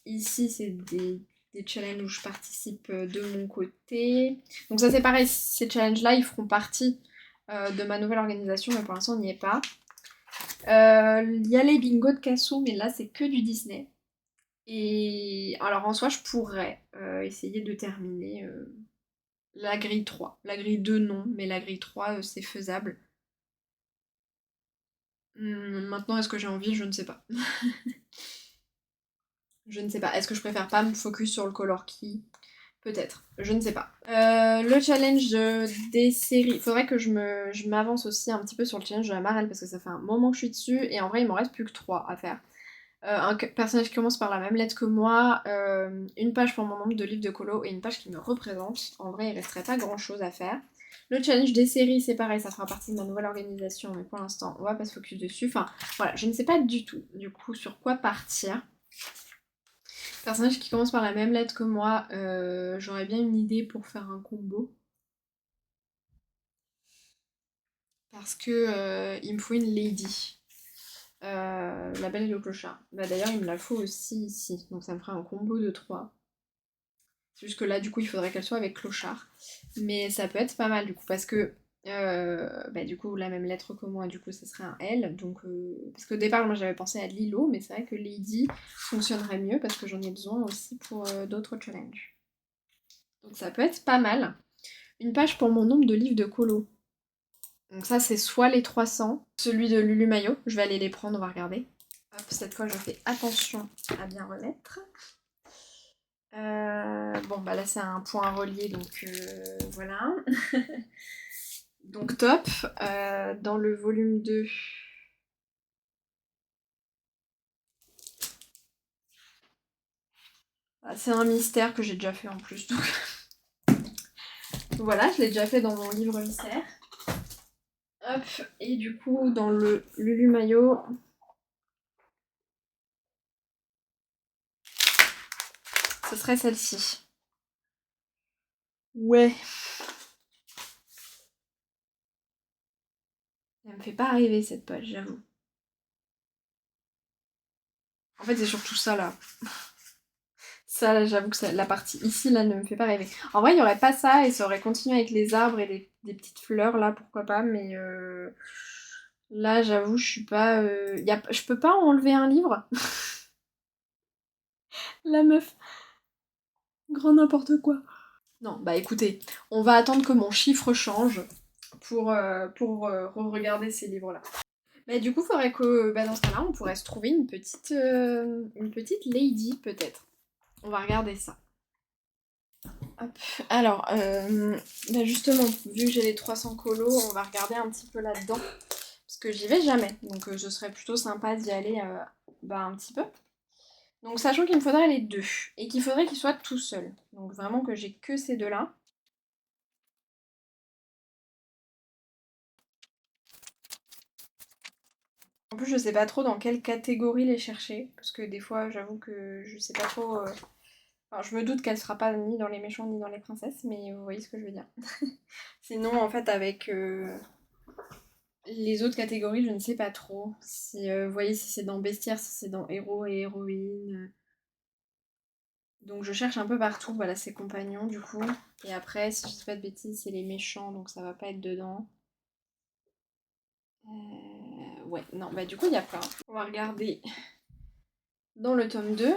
Ici, c'est des challenges où je participe de mon côté. Donc ça, c'est pareil, ces challenges-là, ils feront partie de ma nouvelle organisation, mais pour l'instant, on n'y est pas. Il y a les bingos de Cassou, mais là, c'est que du Disney. Et alors, en soi, je pourrais essayer de terminer la grille 3. La grille 2, non, mais la grille 3, c'est faisable. Maintenant, est-ce que j'ai envie? Je ne sais pas. Je ne sais pas. Est-ce que je préfère pas me focus sur le color key? Peut-être. Je ne sais pas. Le challenge des séries. Il faudrait que je m'avance aussi un petit peu sur le challenge de la Marelle parce que ça fait un moment que je suis dessus et en vrai, il m'en reste plus que 3 à faire. Un personnage qui commence par la même lettre que moi, une page pour mon nombre de livres de colo et une page qui me représente. En vrai, il resterait pas grand chose à faire. Le challenge des séries, c'est pareil, ça fera partie de ma nouvelle organisation, mais pour l'instant, on va pas se focus dessus. Enfin, voilà, je ne sais pas du tout, du coup, sur quoi partir. Personnage qui commence par la même lettre que moi, j'aurais bien une idée pour faire un combo. Parce que il me faut une lady. La Belle et le Clochard. Bah, d'ailleurs, il me la faut aussi ici. Donc ça me fera un combo de 3. C'est juste que là, du coup, il faudrait qu'elle soit avec Clochard. Mais ça peut être pas mal, du coup, parce que bah, du coup, la même lettre que moi, du coup, ça serait un L. Donc, parce qu'au départ, moi, j'avais pensé à Lilo, mais c'est vrai que Lady fonctionnerait mieux parce que j'en ai besoin aussi pour d'autres challenges. Donc ça peut être pas mal. Une page pour mon nombre de livres de colo. Donc ça, c'est soit les 300, celui de Lulu Mayo. Je vais aller les prendre, on va regarder. Hop, cette fois, je fais attention à bien remettre. Bon, bah là, c'est un point relié, donc voilà. Donc top. Dans le volume 2... Ah, c'est un mystère que j'ai déjà fait en plus. Donc voilà, je l'ai déjà fait dans mon livre mystère. Hop, et du coup, dans le Lulu Mayo... Ce serait celle-ci. Ouais. Elle me fait pas rêver cette page, j'avoue. En fait, c'est surtout ça, là. Ça, là, j'avoue que la partie ici, là, ne me fait pas rêver. En vrai, il n'y aurait pas ça, et ça aurait continué avec les arbres et des petites fleurs, là, pourquoi pas, mais... Là, j'avoue, je suis pas... Je peux pas enlever un livre. La meuf. Grand n'importe quoi. Non, bah écoutez, on va attendre que mon chiffre change pour regarder ces livres-là. Bah du coup, faudrait que bah, dans ce cas-là, on pourrait se trouver une petite lady, peut-être. On va regarder ça. Hop. Alors, bah justement, vu que j'ai les 300 colos, on va regarder un petit peu là-dedans. Parce que j'y vais jamais, donc ce serait plutôt sympa d'y aller bah, un petit peu. Donc sachant qu'il me faudrait les deux, et qu'il faudrait qu'ils soient tout seuls. Donc vraiment que j'ai que ces deux-là. En plus, je sais pas trop dans quelle catégorie les chercher, parce que des fois, j'avoue que je sais pas trop. Enfin, je me doute qu'elle sera pas ni dans les méchants ni dans les princesses, mais vous voyez ce que je veux dire. Sinon, en fait, avec les autres catégories, je ne sais pas trop. Si vous voyez si c'est dans bestiaire, si c'est dans héros et héroïnes. Donc je cherche un peu partout, voilà, ses compagnons du coup. Et après, si je dis pas de bêtises, c'est les méchants, donc ça va pas être dedans. Ouais, non, bah du coup, il n'y a pas. On va regarder dans le tome 2.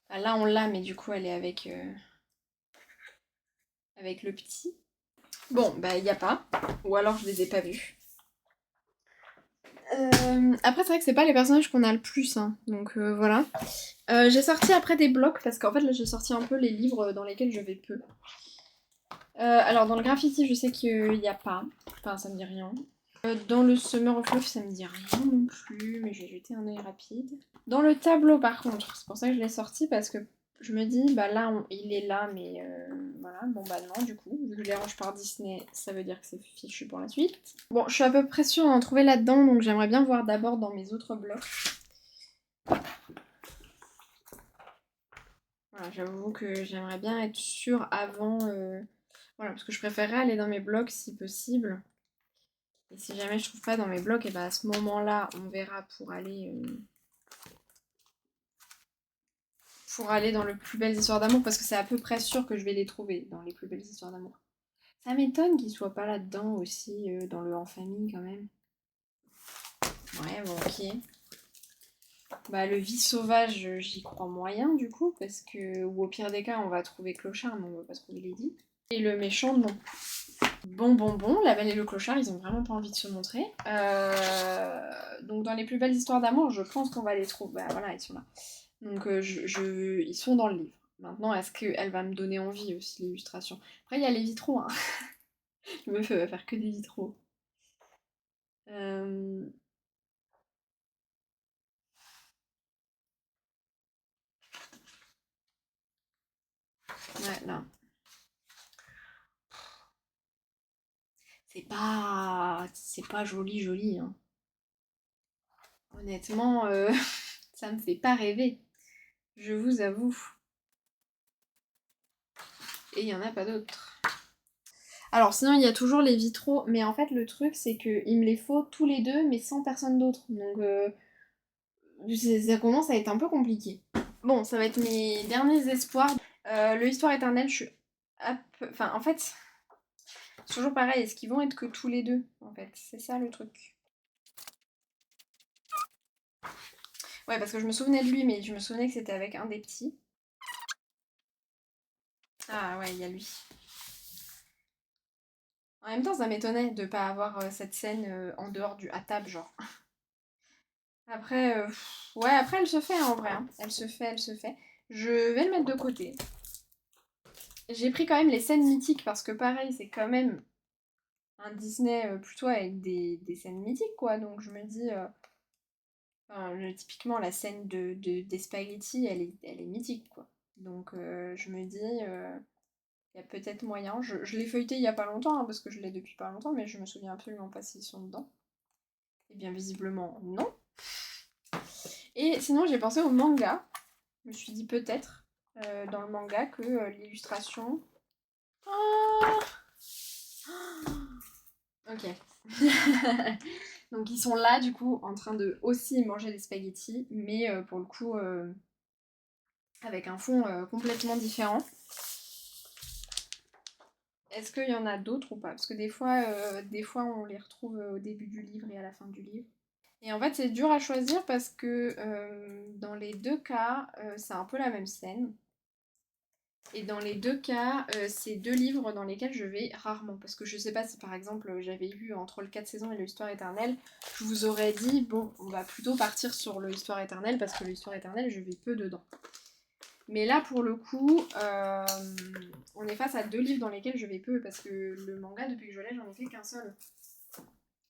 Ah, là, on l'a, mais du coup, elle est avec le petit. Bon, bah, il n'y a pas. Ou alors, je les ai pas vus. Après, c'est vrai que c'est pas les personnages qu'on a le plus, hein. Donc voilà. J'ai sorti après des blocs, parce qu'en fait, là, j'ai sorti un peu les livres dans lesquels je vais peu. Alors, dans le graffiti, je sais qu'il n'y a pas. Enfin, ça me dit rien. Dans le Summer of Love, ça me dit rien non plus, mais je vais jeter un œil rapide. Dans le tableau, par contre, c'est pour ça que je l'ai sorti, parce que je me dis, bah là, il est là, mais voilà, bon bah non, du coup, vu que je les range par Disney, ça veut dire que c'est fichu pour la suite. Bon, je suis à peu près sûre d'en trouver là-dedans, donc j'aimerais bien voir d'abord dans mes autres blocs. Voilà, j'avoue que j'aimerais bien être sûre avant... Voilà, parce que je préférerais aller dans mes blocs si possible. Et si jamais je trouve pas dans mes blocs, et bah à ce moment-là, on verra pour aller dans le plus belles histoires d'amour, parce que c'est à peu près sûr que je vais les trouver dans les plus belles histoires d'amour. Ça m'étonne qu'ils soient pas là-dedans aussi, dans le En Famille quand même. Ouais, bon, ok. Bah, le Vie Sauvage, j'y crois moyen du coup, parce que. Ou au pire des cas, on va trouver Clochard, mais on va pas trouver Lady. Et le méchant, non. Bon, La Belle et le Clochard, ils ont vraiment pas envie de se montrer. Donc, dans les plus belles histoires d'amour, je pense qu'on va les trouver. Bah voilà, ils sont là. Donc ils sont dans le livre. Maintenant, est-ce qu'elle va me donner envie aussi, l'illustration? Après, il y a les vitraux, hein. Je me fais faire que des vitraux. Euh, Ouais, là. C'est pas joli, joli, hein. Honnêtement, ça me fait pas rêver. Je vous avoue. Et il y en a pas d'autres. Alors sinon il y a toujours les vitraux, mais en fait le truc c'est qu'il me les faut tous les deux mais sans personne d'autre. Donc ça commence à être un peu compliqué. Bon, ça va être mes derniers espoirs. Le Histoire éternelle, je suis... Enfin en fait, c'est toujours pareil, est-ce qu'ils vont être que tous les deux en fait? C'est ça le truc. Ouais, parce que je me souvenais de lui, mais je me souvenais que c'était avec un des petits. Ah ouais, il y a lui. En même temps, ça m'étonnait de pas avoir cette scène en dehors du à table, genre. Après, ouais, après elle se fait hein, en vrai, hein. Elle se fait. Je vais le mettre de côté. J'ai pris quand même les scènes mythiques parce que pareil, c'est quand même un Disney plutôt avec des scènes mythiques, quoi. Donc je me dis, enfin, typiquement la scène des spaghettis, elle est mythique, quoi. Donc je me dis, il y a peut-être moyen. Je l'ai feuilleté il y a pas longtemps, hein, parce que je l'ai depuis pas longtemps, mais je me souviens absolument pas s'ils sont dedans. Et bien visiblement, non. Et sinon, j'ai pensé au manga. Je me suis dit peut-être dans le manga que l'illustration. Ah Ok. Donc ils sont là du coup en train de aussi manger les spaghettis, mais pour le coup avec un fond complètement différent. Est-ce qu'il y en a d'autres ou pas? Parce que des fois on les retrouve au début du livre et à la fin du livre. Et en fait c'est dur à choisir parce que dans les deux cas c'est un peu la même scène. Et dans les deux cas, c'est deux livres dans lesquels je vais rarement. Parce que je sais pas si par exemple j'avais lu entre le 4 saisons et l'Histoire éternelle, je vous aurais dit, bon, on va plutôt partir sur l'Histoire éternelle parce que l'Histoire éternelle, je vais peu dedans. Mais là, pour le coup, on est face à deux livres dans lesquels je vais peu parce que le manga, depuis que je l'ai, j'en ai fait qu'un seul.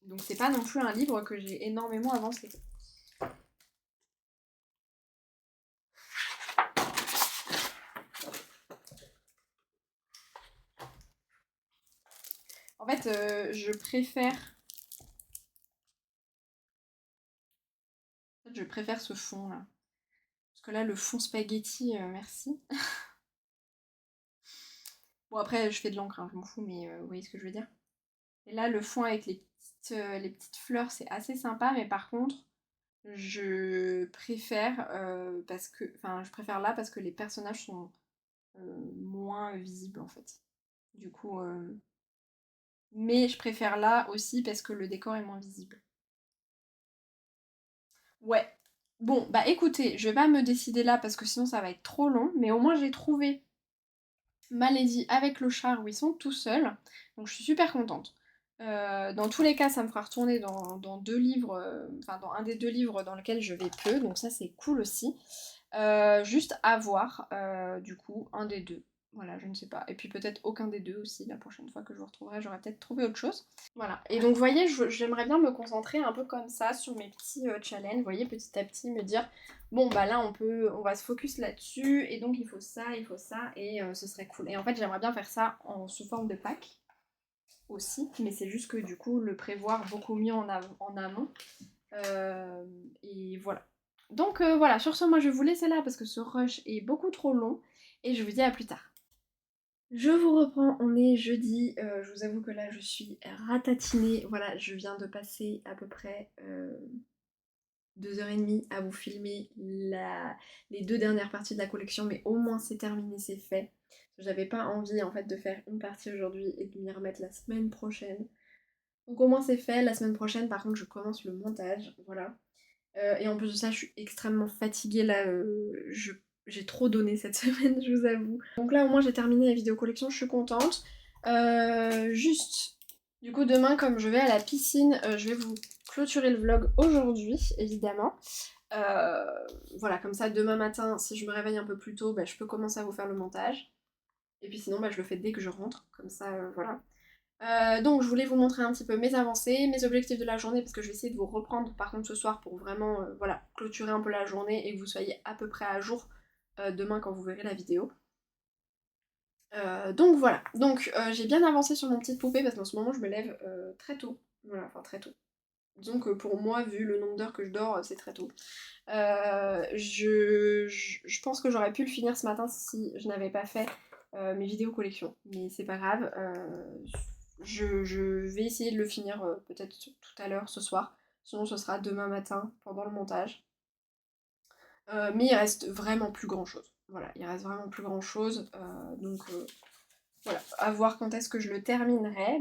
Donc c'est pas non plus un livre que j'ai énormément avancé. En fait, je préfère ce fond là. Parce que là, le fond spaghetti, merci. Bon, après, je fais de l'encre, hein, je m'en fous, mais vous voyez ce que je veux dire. Et là, le fond avec les petites fleurs, c'est assez sympa, mais par contre, je préfère je préfère là parce que les personnages sont moins visibles en fait. Du coup, mais je préfère là aussi parce que le décor est moins visible. Ouais. Bon, bah écoutez, je vais pas me décider là parce que sinon ça va être trop long, mais au moins j'ai trouvé Malaisie avec le char où ils sont tout seuls. Donc je suis super contente. Dans tous les cas, ça me fera retourner dans deux livres, enfin dans un des deux livres dans lequel je vais peu, donc ça c'est cool aussi. Juste à voir, du coup, un des deux. Voilà, je ne sais pas. Et puis peut-être aucun des deux aussi, la prochaine fois que je vous retrouverai, j'aurai peut-être trouvé autre chose. Voilà. Et donc, vous voyez, j'aimerais bien me concentrer un peu comme ça sur mes petits challenges. Vous voyez, petit à petit, me dire, bon, bah là, on va se focus là-dessus. Et donc, il faut ça, et ce serait cool. Et en fait, j'aimerais bien faire ça sous forme de pack aussi. Mais c'est juste que du coup, le prévoir beaucoup mieux en amont. Euh, et voilà. Donc, voilà. Sur ce, moi, je vais vous laisser là parce que ce rush est beaucoup trop long. Et je vous dis à plus tard. Je vous reprends, on est jeudi, je vous avoue que là je suis ratatinée, voilà, je viens de passer à peu près 2h30 à vous filmer les deux dernières parties de la collection, mais au moins c'est terminé, c'est fait. J'avais pas envie en fait de faire une partie aujourd'hui et de m'y remettre la semaine prochaine. Donc au moins c'est fait, la semaine prochaine par contre je commence le montage, voilà. Et en plus de ça, je suis extrêmement fatiguée là. J'ai trop donné cette semaine, je vous avoue. Donc là, au moins, j'ai terminé la vidéo collection, je suis contente. Juste, du coup, demain, comme je vais à la piscine, je vais vous clôturer le vlog aujourd'hui, évidemment. Euh, voilà, comme ça, demain matin, si je me réveille un peu plus tôt, bah, je peux commencer à vous faire le montage. Et puis sinon, bah, je le fais dès que je rentre, comme ça, voilà. Donc je voulais vous montrer un petit peu mes avancées, mes objectifs de la journée parce que je vais essayer de vous reprendre par contre ce soir pour vraiment voilà, clôturer un peu la journée et que vous soyez à peu près à jour demain quand vous verrez la vidéo. Donc voilà, donc j'ai bien avancé sur mon petite poupée parce qu'en ce moment je me lève très tôt, voilà, enfin très tôt. Disons que pour moi, vu le nombre d'heures que je dors, c'est très tôt. Je pense que j'aurais pu le finir ce matin si je n'avais pas fait mes vidéos collection. Mais c'est pas grave. Je vais essayer de le finir peut-être tout à l'heure ce soir. Sinon ce sera demain matin pendant le montage. Mais il reste vraiment plus grand chose. Voilà, il reste vraiment plus grand chose. Donc voilà, à voir quand est-ce que je le terminerai.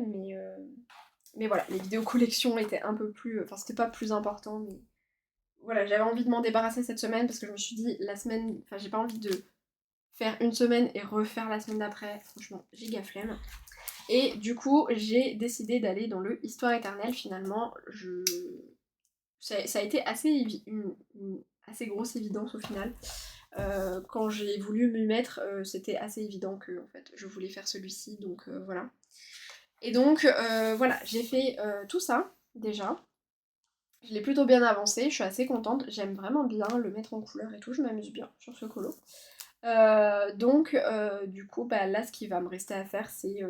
Mais voilà, les vidéos collection étaient un peu plus. Enfin, c'était pas plus important, mais voilà, j'avais envie de m'en débarrasser cette semaine parce que je me suis dit la semaine, enfin j'ai pas envie de faire une semaine et refaire la semaine d'après, franchement giga flemme. Et du coup j'ai décidé d'aller dans le Histoire éternelle finalement. Ça a été une assez grosse évidence au final. Quand j'ai voulu m'y mettre, c'était assez évident que en fait, je voulais faire celui-ci, donc voilà. Et donc voilà, j'ai fait tout ça déjà. Je l'ai plutôt bien avancé, je suis assez contente, j'aime vraiment bien le mettre en couleur et tout, je m'amuse bien sur ce colo. Du coup, bah, là, ce qui va me rester à faire, c'est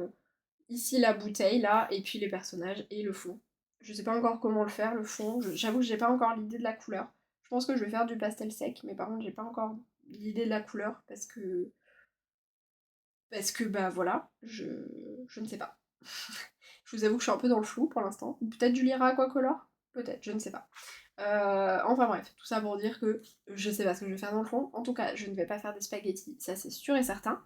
ici la bouteille, là, et puis les personnages et le fond. Je sais pas encore comment le faire, le fond, j'avoue que j'ai pas encore l'idée de la couleur. Je pense que je vais faire du pastel sec, mais par contre, j'ai pas encore l'idée de la couleur parce que bah voilà, je ne sais pas. Je vous avoue que je suis un peu dans le flou pour l'instant. Peut-être du Lyra Aquacolor? Peut-être, je ne sais pas. Enfin bref, tout ça pour dire que je sais pas ce que je vais faire dans le fond. En tout cas, je ne vais pas faire des spaghettis, ça c'est sûr et certain.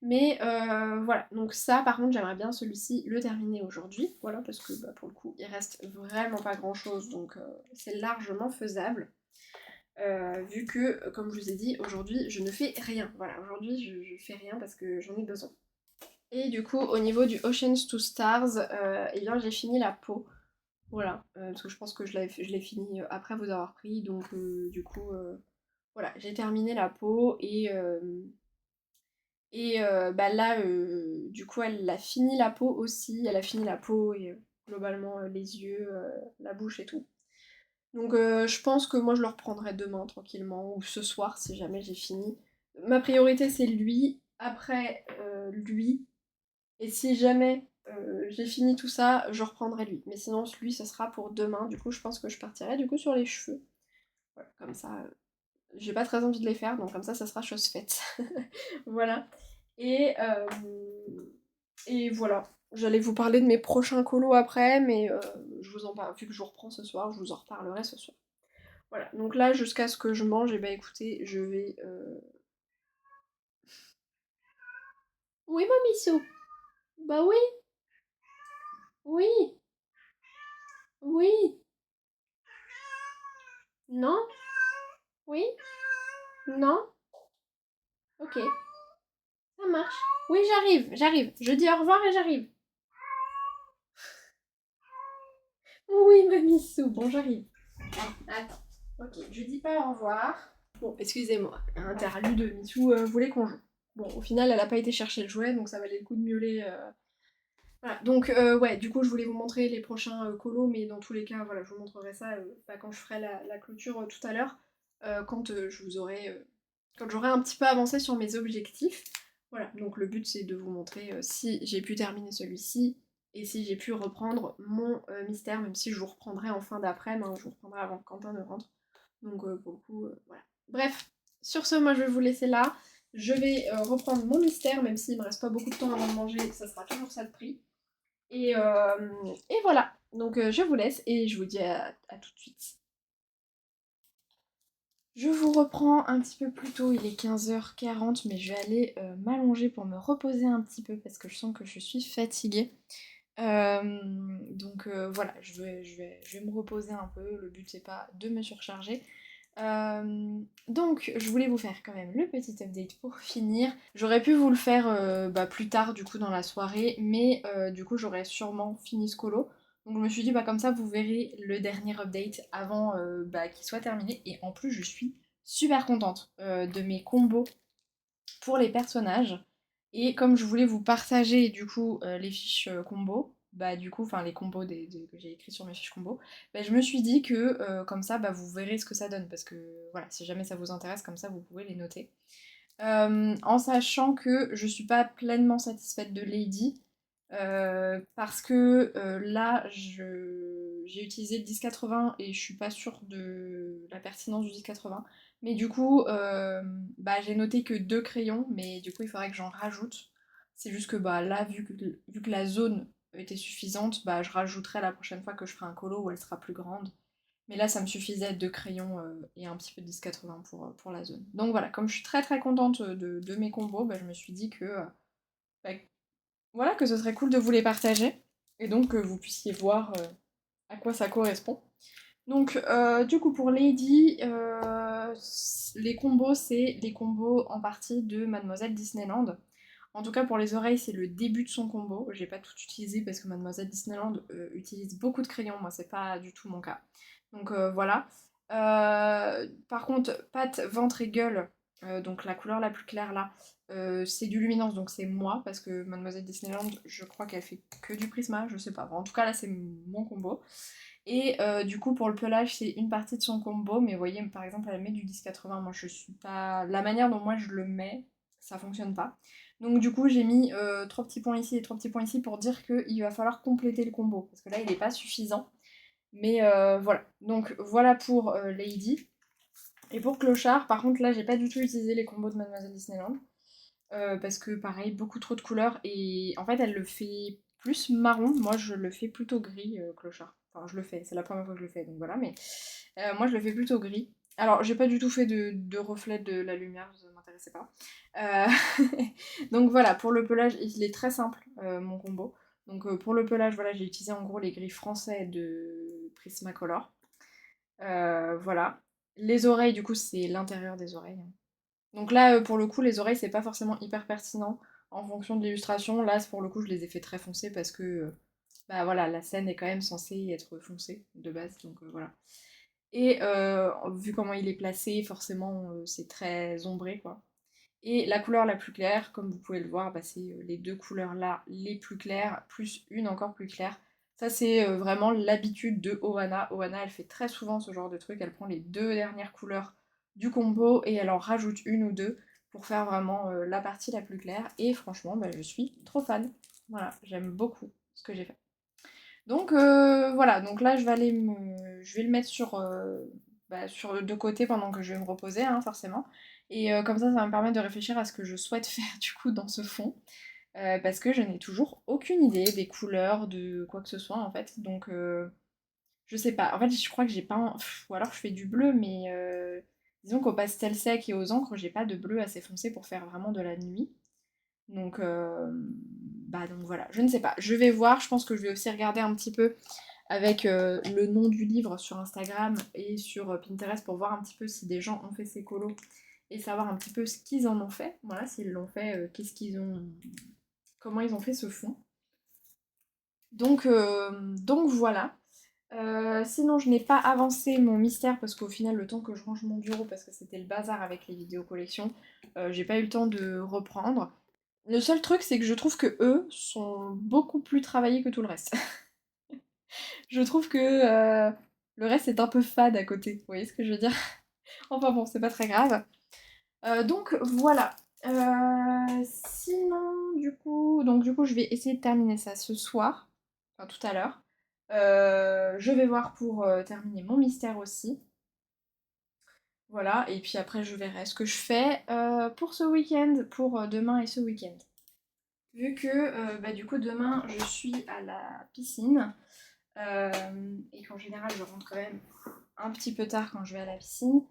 Mais voilà, donc ça par contre j'aimerais bien celui-ci le terminer aujourd'hui, voilà, parce que bah, pour le coup il reste vraiment pas grand chose, donc c'est largement faisable. Vu que, comme je vous ai dit, aujourd'hui je ne fais rien. Voilà, aujourd'hui je fais rien parce que j'en ai besoin. Et du coup, au niveau du Oceans to Stars, eh bien j'ai fini la peau. Voilà, parce que je pense que je l'ai fini après vous avoir pris, donc du coup, voilà, j'ai terminé la peau et bah là, du coup, elle a fini la peau aussi, elle a fini la peau et globalement les yeux, la bouche et tout. Donc je pense que moi je le reprendrai demain tranquillement, ou ce soir si jamais j'ai fini. Ma priorité c'est lui, après lui, et si jamais j'ai fini tout ça, je reprendrai lui. Mais sinon lui ce sera pour demain, du coup je pense que je partirai du coup sur les cheveux. Voilà, comme ça, j'ai pas très envie de les faire, donc comme ça sera chose faite. Voilà. Et, euh, et voilà. J'allais vous parler de mes prochains colos après, mais je vous en parle, vu que je vous reprends ce soir, je vous en reparlerai ce soir. Voilà, donc là, jusqu'à ce que je mange, et bah écoutez, je vais... Oui, Mamissou. Bah oui, oui, oui. Non, oui, non. Ok, ça marche. Oui, j'arrive. Je dis au revoir et j'arrive. Oui, Mamissou, bon, j'arrive. Attends. Ok, je dis pas au revoir. Bon, excusez-moi, interlude, Missou voulait qu'on joue. Bon, au final, elle a pas été chercher le jouet, donc ça valait le coup de miauler. Voilà, donc ouais, du coup, je voulais vous montrer les prochains colos, mais dans tous les cas, voilà, je vous montrerai ça bah, quand je ferai la clôture tout à l'heure, quand je vous aurai... quand j'aurai un petit peu avancé sur mes objectifs. Voilà, donc le but c'est de vous montrer si j'ai pu terminer celui-ci, et si j'ai pu reprendre mon mystère, même si je vous reprendrai en fin d'après-midi, hein, je vous reprendrai avant que Quentin ne rentre. Donc pour le coup, voilà. Bref, sur ce, moi je vais vous laisser là. Je vais reprendre mon mystère, même s'il me reste pas beaucoup de temps avant de manger, ça sera toujours ça de prix. Et voilà, donc je vous laisse et je vous dis à tout de suite. Je vous reprends un petit peu plus tôt, il est 15h40, mais je vais aller m'allonger pour me reposer un petit peu parce que je sens que je suis fatiguée. Donc voilà, je vais me reposer un peu, le but c'est pas de me surcharger. Donc je voulais vous faire quand même le petit update pour finir. J'aurais pu vous le faire bah, plus tard du coup dans la soirée, mais du coup j'aurais sûrement fini ce colo. Donc je me suis dit bah comme ça vous verrez le dernier update avant bah, qu'il soit terminé. Et en plus je suis super contente de mes combos pour les personnages. Et comme je voulais vous partager du coup les fiches combos, bah du coup, enfin les combos que j'ai écrits sur mes fiches combos, bah, je me suis dit que comme ça bah, vous verrez ce que ça donne. Parce que voilà, si jamais ça vous intéresse, comme ça vous pouvez les noter. En sachant que je suis pas pleinement satisfaite de Lady. Parce que là j'ai utilisé le 1080 et je suis pas sûre de la pertinence du 1080. Mais du coup, bah, j'ai noté que 2 crayons, mais du coup il faudrait que j'en rajoute. C'est juste que bah, là, vu que la zone était suffisante, bah, je rajouterai la prochaine fois que je ferai un colo où elle sera plus grande. Mais là, ça me suffisait 2 crayons et un petit peu de 1080 pour la zone. Donc voilà, comme je suis très très contente de mes combos, bah, je me suis dit que bah, voilà, que ce serait cool de vous les partager. Et donc que vous puissiez voir à quoi ça correspond. Donc du coup pour Lady, les combos c'est les combos en partie de Mademoiselle Disneyland. En tout cas pour les oreilles c'est le début de son combo. J'ai pas tout utilisé parce que Mademoiselle Disneyland utilise beaucoup de crayons, moi c'est pas du tout mon cas. Donc voilà. Par contre patte, ventre et gueule, donc la couleur la plus claire là, c'est du luminance donc c'est moi parce que Mademoiselle Disneyland je crois qu'elle fait que du prisma, je sais pas. Bon, en tout cas là c'est mon combo. Et du coup, pour le pelage, c'est une partie de son combo. Mais vous voyez, par exemple, elle met du 10-80. Moi, je suis pas. La manière dont moi je le mets, ça fonctionne pas. Donc, du coup, j'ai mis 3 petits points ici et 3 petits points ici pour dire qu'il va falloir compléter le combo. Parce que là, il n'est pas suffisant. Mais voilà. Donc, voilà pour Lady. Et pour Clochard, par contre, là, j'ai pas du tout utilisé les combos de Mademoiselle Disneyland. Parce que, pareil, beaucoup trop de couleurs. Et en fait, elle le fait plus marron. Moi, je le fais plutôt gris, clochard. Enfin, je le fais, c'est la première fois que je le fais, donc voilà, mais moi, je le fais plutôt gris. Alors, j'ai pas du tout fait de reflet de la lumière, ça m'intéressait pas. Donc voilà, pour le pelage, il est très simple, mon combo. Donc pour le pelage, voilà, j'ai utilisé en gros les gris français de Prismacolor. Voilà. Les oreilles, du coup, c'est l'intérieur des oreilles, hein. Donc là, pour le coup, les oreilles, c'est pas forcément hyper pertinent en fonction de l'illustration. Là, pour le coup, je les ai fait très foncés parce que, bah voilà, la scène est quand même censée être foncée de base, donc voilà. Et vu comment il est placé, forcément, c'est très ombré, quoi. Et la couleur la plus claire, comme vous pouvez le voir, bah, c'est les deux couleurs là les plus claires, plus une encore plus claire. Ça, c'est vraiment l'habitude de Ohana. Ohana, elle fait très souvent ce genre de truc. Elle prend les deux dernières couleurs du combo et elle en rajoute une ou deux pour faire vraiment la partie la plus claire. Et franchement, bah, je suis trop fan. Voilà, j'aime beaucoup ce que j'ai fait. Donc voilà, donc là je vais le mettre sur, sur de côté pendant que je vais me reposer, hein, forcément. Et comme ça va me permettre de réfléchir à ce que je souhaite faire du coup dans ce fond. Parce que je n'ai toujours aucune idée des couleurs, de quoi que ce soit en fait. Donc je sais pas. En fait je crois que j'ai pas... Ou alors je fais du bleu, mais disons qu'au pastel sec et aux encres, j'ai pas de bleu assez foncé pour faire vraiment de la nuit. Donc, donc voilà, je ne sais pas. Je vais voir, je pense que je vais aussi regarder un petit peu avec le nom du livre sur Instagram et sur Pinterest pour voir un petit peu si des gens ont fait ces colos et savoir un petit peu ce qu'ils en ont fait. Voilà, s'ils l'ont fait, qu'est-ce qu'ils ont, comment ils ont fait ce fond. Donc voilà. Sinon, je n'ai pas avancé mon mystère parce qu'au final, le temps que je range mon bureau, parce que c'était le bazar avec les vidéos collections, j'ai pas eu le temps de reprendre. Le seul truc, c'est que je trouve que eux sont beaucoup plus travaillés que tout le reste. Je trouve que le reste est un peu fade à côté. Vous voyez ce que je veux dire? Enfin bon, c'est pas très grave. Donc voilà. Sinon, du coup, je vais essayer de terminer ça ce soir, enfin tout à l'heure. Je vais voir pour terminer mon mystère aussi. Voilà, et puis après je verrai ce que je fais pour ce week-end, pour demain et ce week-end. Vu que du coup demain je suis à la piscine et qu'en général je rentre quand même un petit peu tard quand je vais à la piscine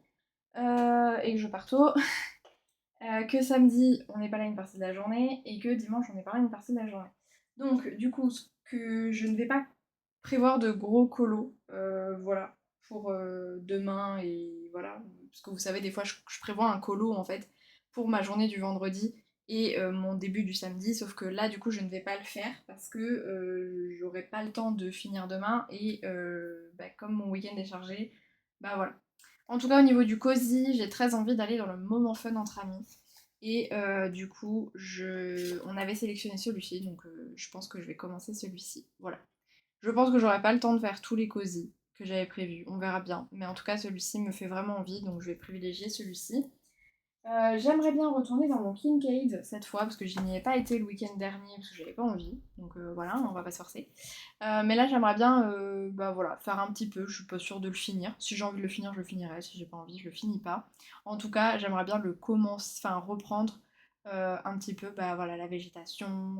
et que je pars tôt, que samedi on n'est pas là une partie de la journée et que dimanche on n'est pas là une partie de la journée. Donc du coup ce que je ne vais pas prévoir de gros colos, voilà, pour demain et voilà, parce que vous savez des fois je prévois un colo en fait pour ma journée du vendredi et mon début du samedi, sauf que là du coup je ne vais pas le faire parce que j'aurai pas le temps de finir demain et comme mon week-end est chargé, bah voilà. En tout cas au niveau du cosy, j'ai très envie d'aller dans le moment fun entre amis. Et du coup, on avait sélectionné celui-ci, donc je pense que je vais commencer celui-ci. Voilà. Je pense que j'aurai pas le temps de faire tous les cosy que j'avais prévus, on verra bien. Mais en tout cas, celui-ci me fait vraiment envie, donc je vais privilégier celui-ci. J'aimerais bien retourner dans mon Kincaid cette fois, parce que je n'y ai pas été le week-end dernier, parce que j'avais pas envie. Donc voilà, on va pas se forcer. Mais là, j'aimerais bien voilà, faire un petit peu, je suis pas sûre de le finir. Si j'ai envie de le finir, je le finirai. Si j'ai pas envie, je le finis pas. En tout cas, j'aimerais bien le commencer, enfin reprendre un petit peu voilà, la végétation,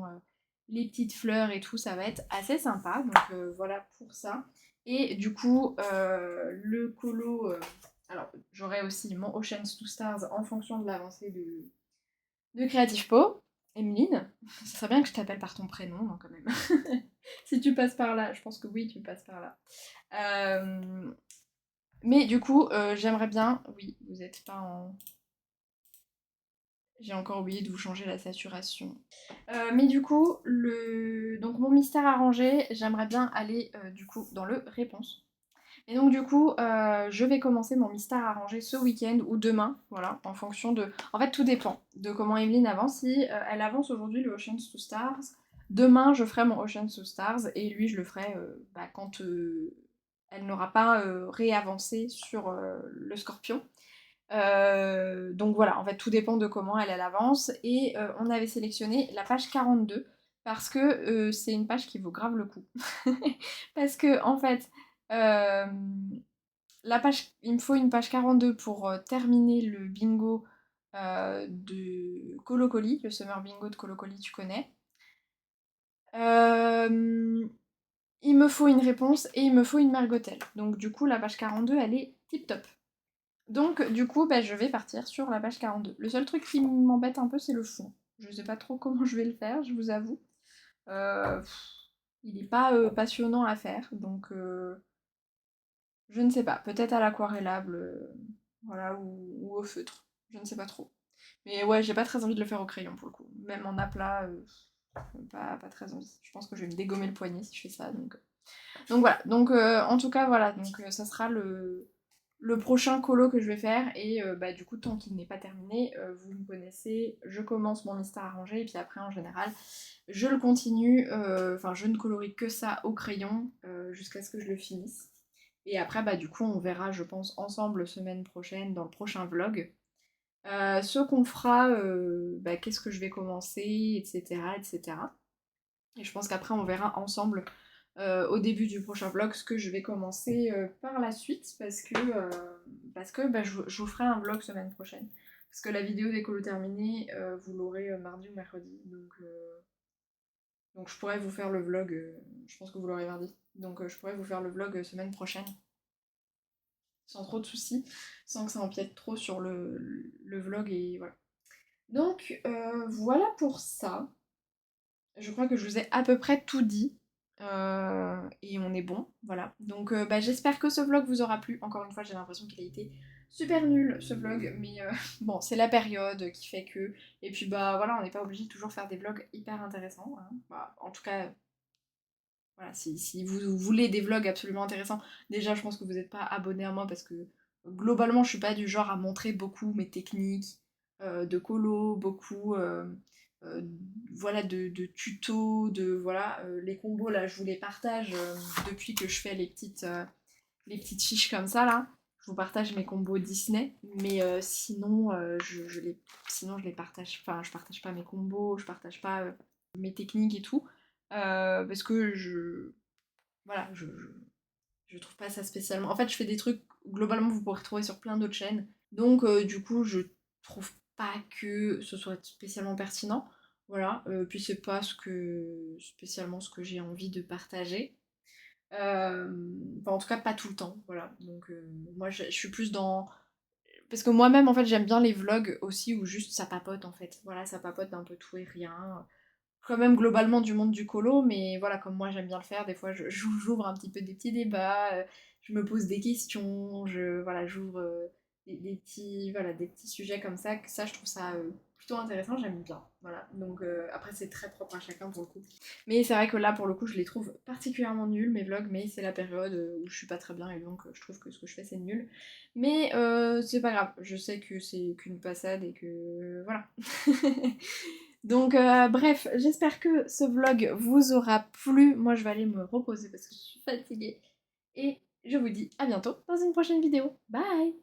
les petites fleurs et tout, ça va être assez sympa. Donc voilà pour ça. Et du coup, le colo. Alors, j'aurai aussi mon Oceans to Stars en fonction de l'avancée de Creative Po. Emeline, ça serait bien que je t'appelle par ton prénom, non, quand même. Si tu passes par là, je pense que oui, tu passes par là. Mais du coup, j'aimerais bien. Oui, vous êtes pas en. J'ai encore oublié de vous changer la saturation. Mais du coup, donc mon mystère arrangé, j'aimerais bien aller du coup dans le réponse. Et donc du coup, je vais commencer mon mystère arrangé ce week-end ou demain, voilà, en fonction de... En fait, tout dépend de comment Evelyne avance. Si elle avance aujourd'hui le Oceans to Stars, demain je ferai mon Oceans to Stars et lui je le ferai quand elle n'aura pas réavancé sur le Scorpion. Donc voilà, en fait tout dépend de comment elle avance. Et on avait sélectionné la page 42 parce que c'est une page qui vaut grave le coup. Parce que en fait, euh, il me faut une page 42 pour terminer le bingo de Colocoli, le Summer Bingo de Colocoli, tu connais. il me faut une réponse et il me faut une Margotel. Donc du coup, la page 42, elle est tip top. Donc du coup, bah, je vais partir sur la page 42. Le seul truc qui m'embête un peu, c'est le fond. Je sais pas trop comment je vais le faire, je vous avoue. Il n'est pas passionnant à faire, donc je ne sais pas. Peut-être à l'aquarellable, voilà, ou au feutre. Je ne sais pas trop. Mais ouais, j'ai pas très envie de le faire au crayon pour le coup. Même en aplat, pas très envie. Je pense que je vais me dégommer le poignet si je fais ça, donc voilà, donc en tout cas voilà, donc ça sera le prochain colo que je vais faire et bah du coup tant qu'il n'est pas terminé, vous me connaissez, je commence mon mystère à ranger et puis après en général je le continue, enfin je ne colorie que ça au crayon jusqu'à ce que je le finisse. Et après bah du coup on verra je pense ensemble semaine prochaine dans le prochain vlog. Ce qu'on fera, bah, qu'est-ce que je vais commencer, etc. etc. Et je pense qu'après on verra ensemble au début du prochain vlog ce que je vais commencer par la suite parce que bah, je vous ferai un vlog semaine prochaine. Parce que la vidéo des colos terminés, vous l'aurez mardi ou mercredi. Donc je pourrais vous faire le vlog, je pense que vous l'aurez mardi. Donc je pourrais vous faire le vlog semaine prochaine. Sans trop de soucis, sans que ça empiète trop sur le vlog et voilà. Donc voilà pour ça. Je crois que je vous ai à peu près tout dit. Et on est bon, voilà. Donc bah, j'espère que ce vlog vous aura plu. Encore une fois, j'ai l'impression qu'il a été super nul ce vlog, mais bon, c'est la période qui fait que. Et puis bah voilà, on n'est pas obligé de toujours faire des vlogs hyper intéressants, hein. Bah, en tout cas, voilà, si vous voulez des vlogs absolument intéressants, déjà je pense que vous n'êtes pas abonné à moi parce que globalement je suis pas du genre à montrer beaucoup mes techniques de colo, beaucoup euh, voilà, de tutos, de voilà, les combos là je vous les partage depuis que je fais les petites fiches comme ça là. Je vous partage mes combos Disney, mais sinon, sinon je les partage, enfin je partage pas mes combos, je partage pas mes techniques et tout. Parce que voilà, je trouve pas ça spécialement. En fait, je fais des trucs, globalement, vous pourrez retrouver sur plein d'autres chaînes. Donc, du coup, je trouve pas que ce soit spécialement pertinent. Voilà, puis c'est pas spécialement ce que j'ai envie de partager. Enfin, en tout cas, pas tout le temps. Voilà, donc moi, je suis plus dans. Parce que moi-même, en fait, j'aime bien les vlogs aussi où juste ça papote, en fait. Voilà, ça papote d'un peu tout et rien quand même globalement du monde du colo, mais voilà, comme moi j'aime bien le faire, des fois j'ouvre un petit peu des petits débats, je me pose des questions, voilà, j'ouvre des petits, voilà, des petits sujets comme ça, que ça je trouve ça plutôt intéressant, j'aime bien, voilà. Donc après c'est très propre à chacun pour le coup. Mais c'est vrai que là pour le coup je les trouve particulièrement nuls mes vlogs, mais c'est la période où je suis pas très bien et donc je trouve que ce que je fais c'est nul. Mais c'est pas grave, je sais que c'est qu'une passade et que voilà. Donc bref, j'espère que ce vlog vous aura plu. Moi je vais aller me reposer parce que je suis fatiguée. Et je vous dis à bientôt dans une prochaine vidéo. Bye!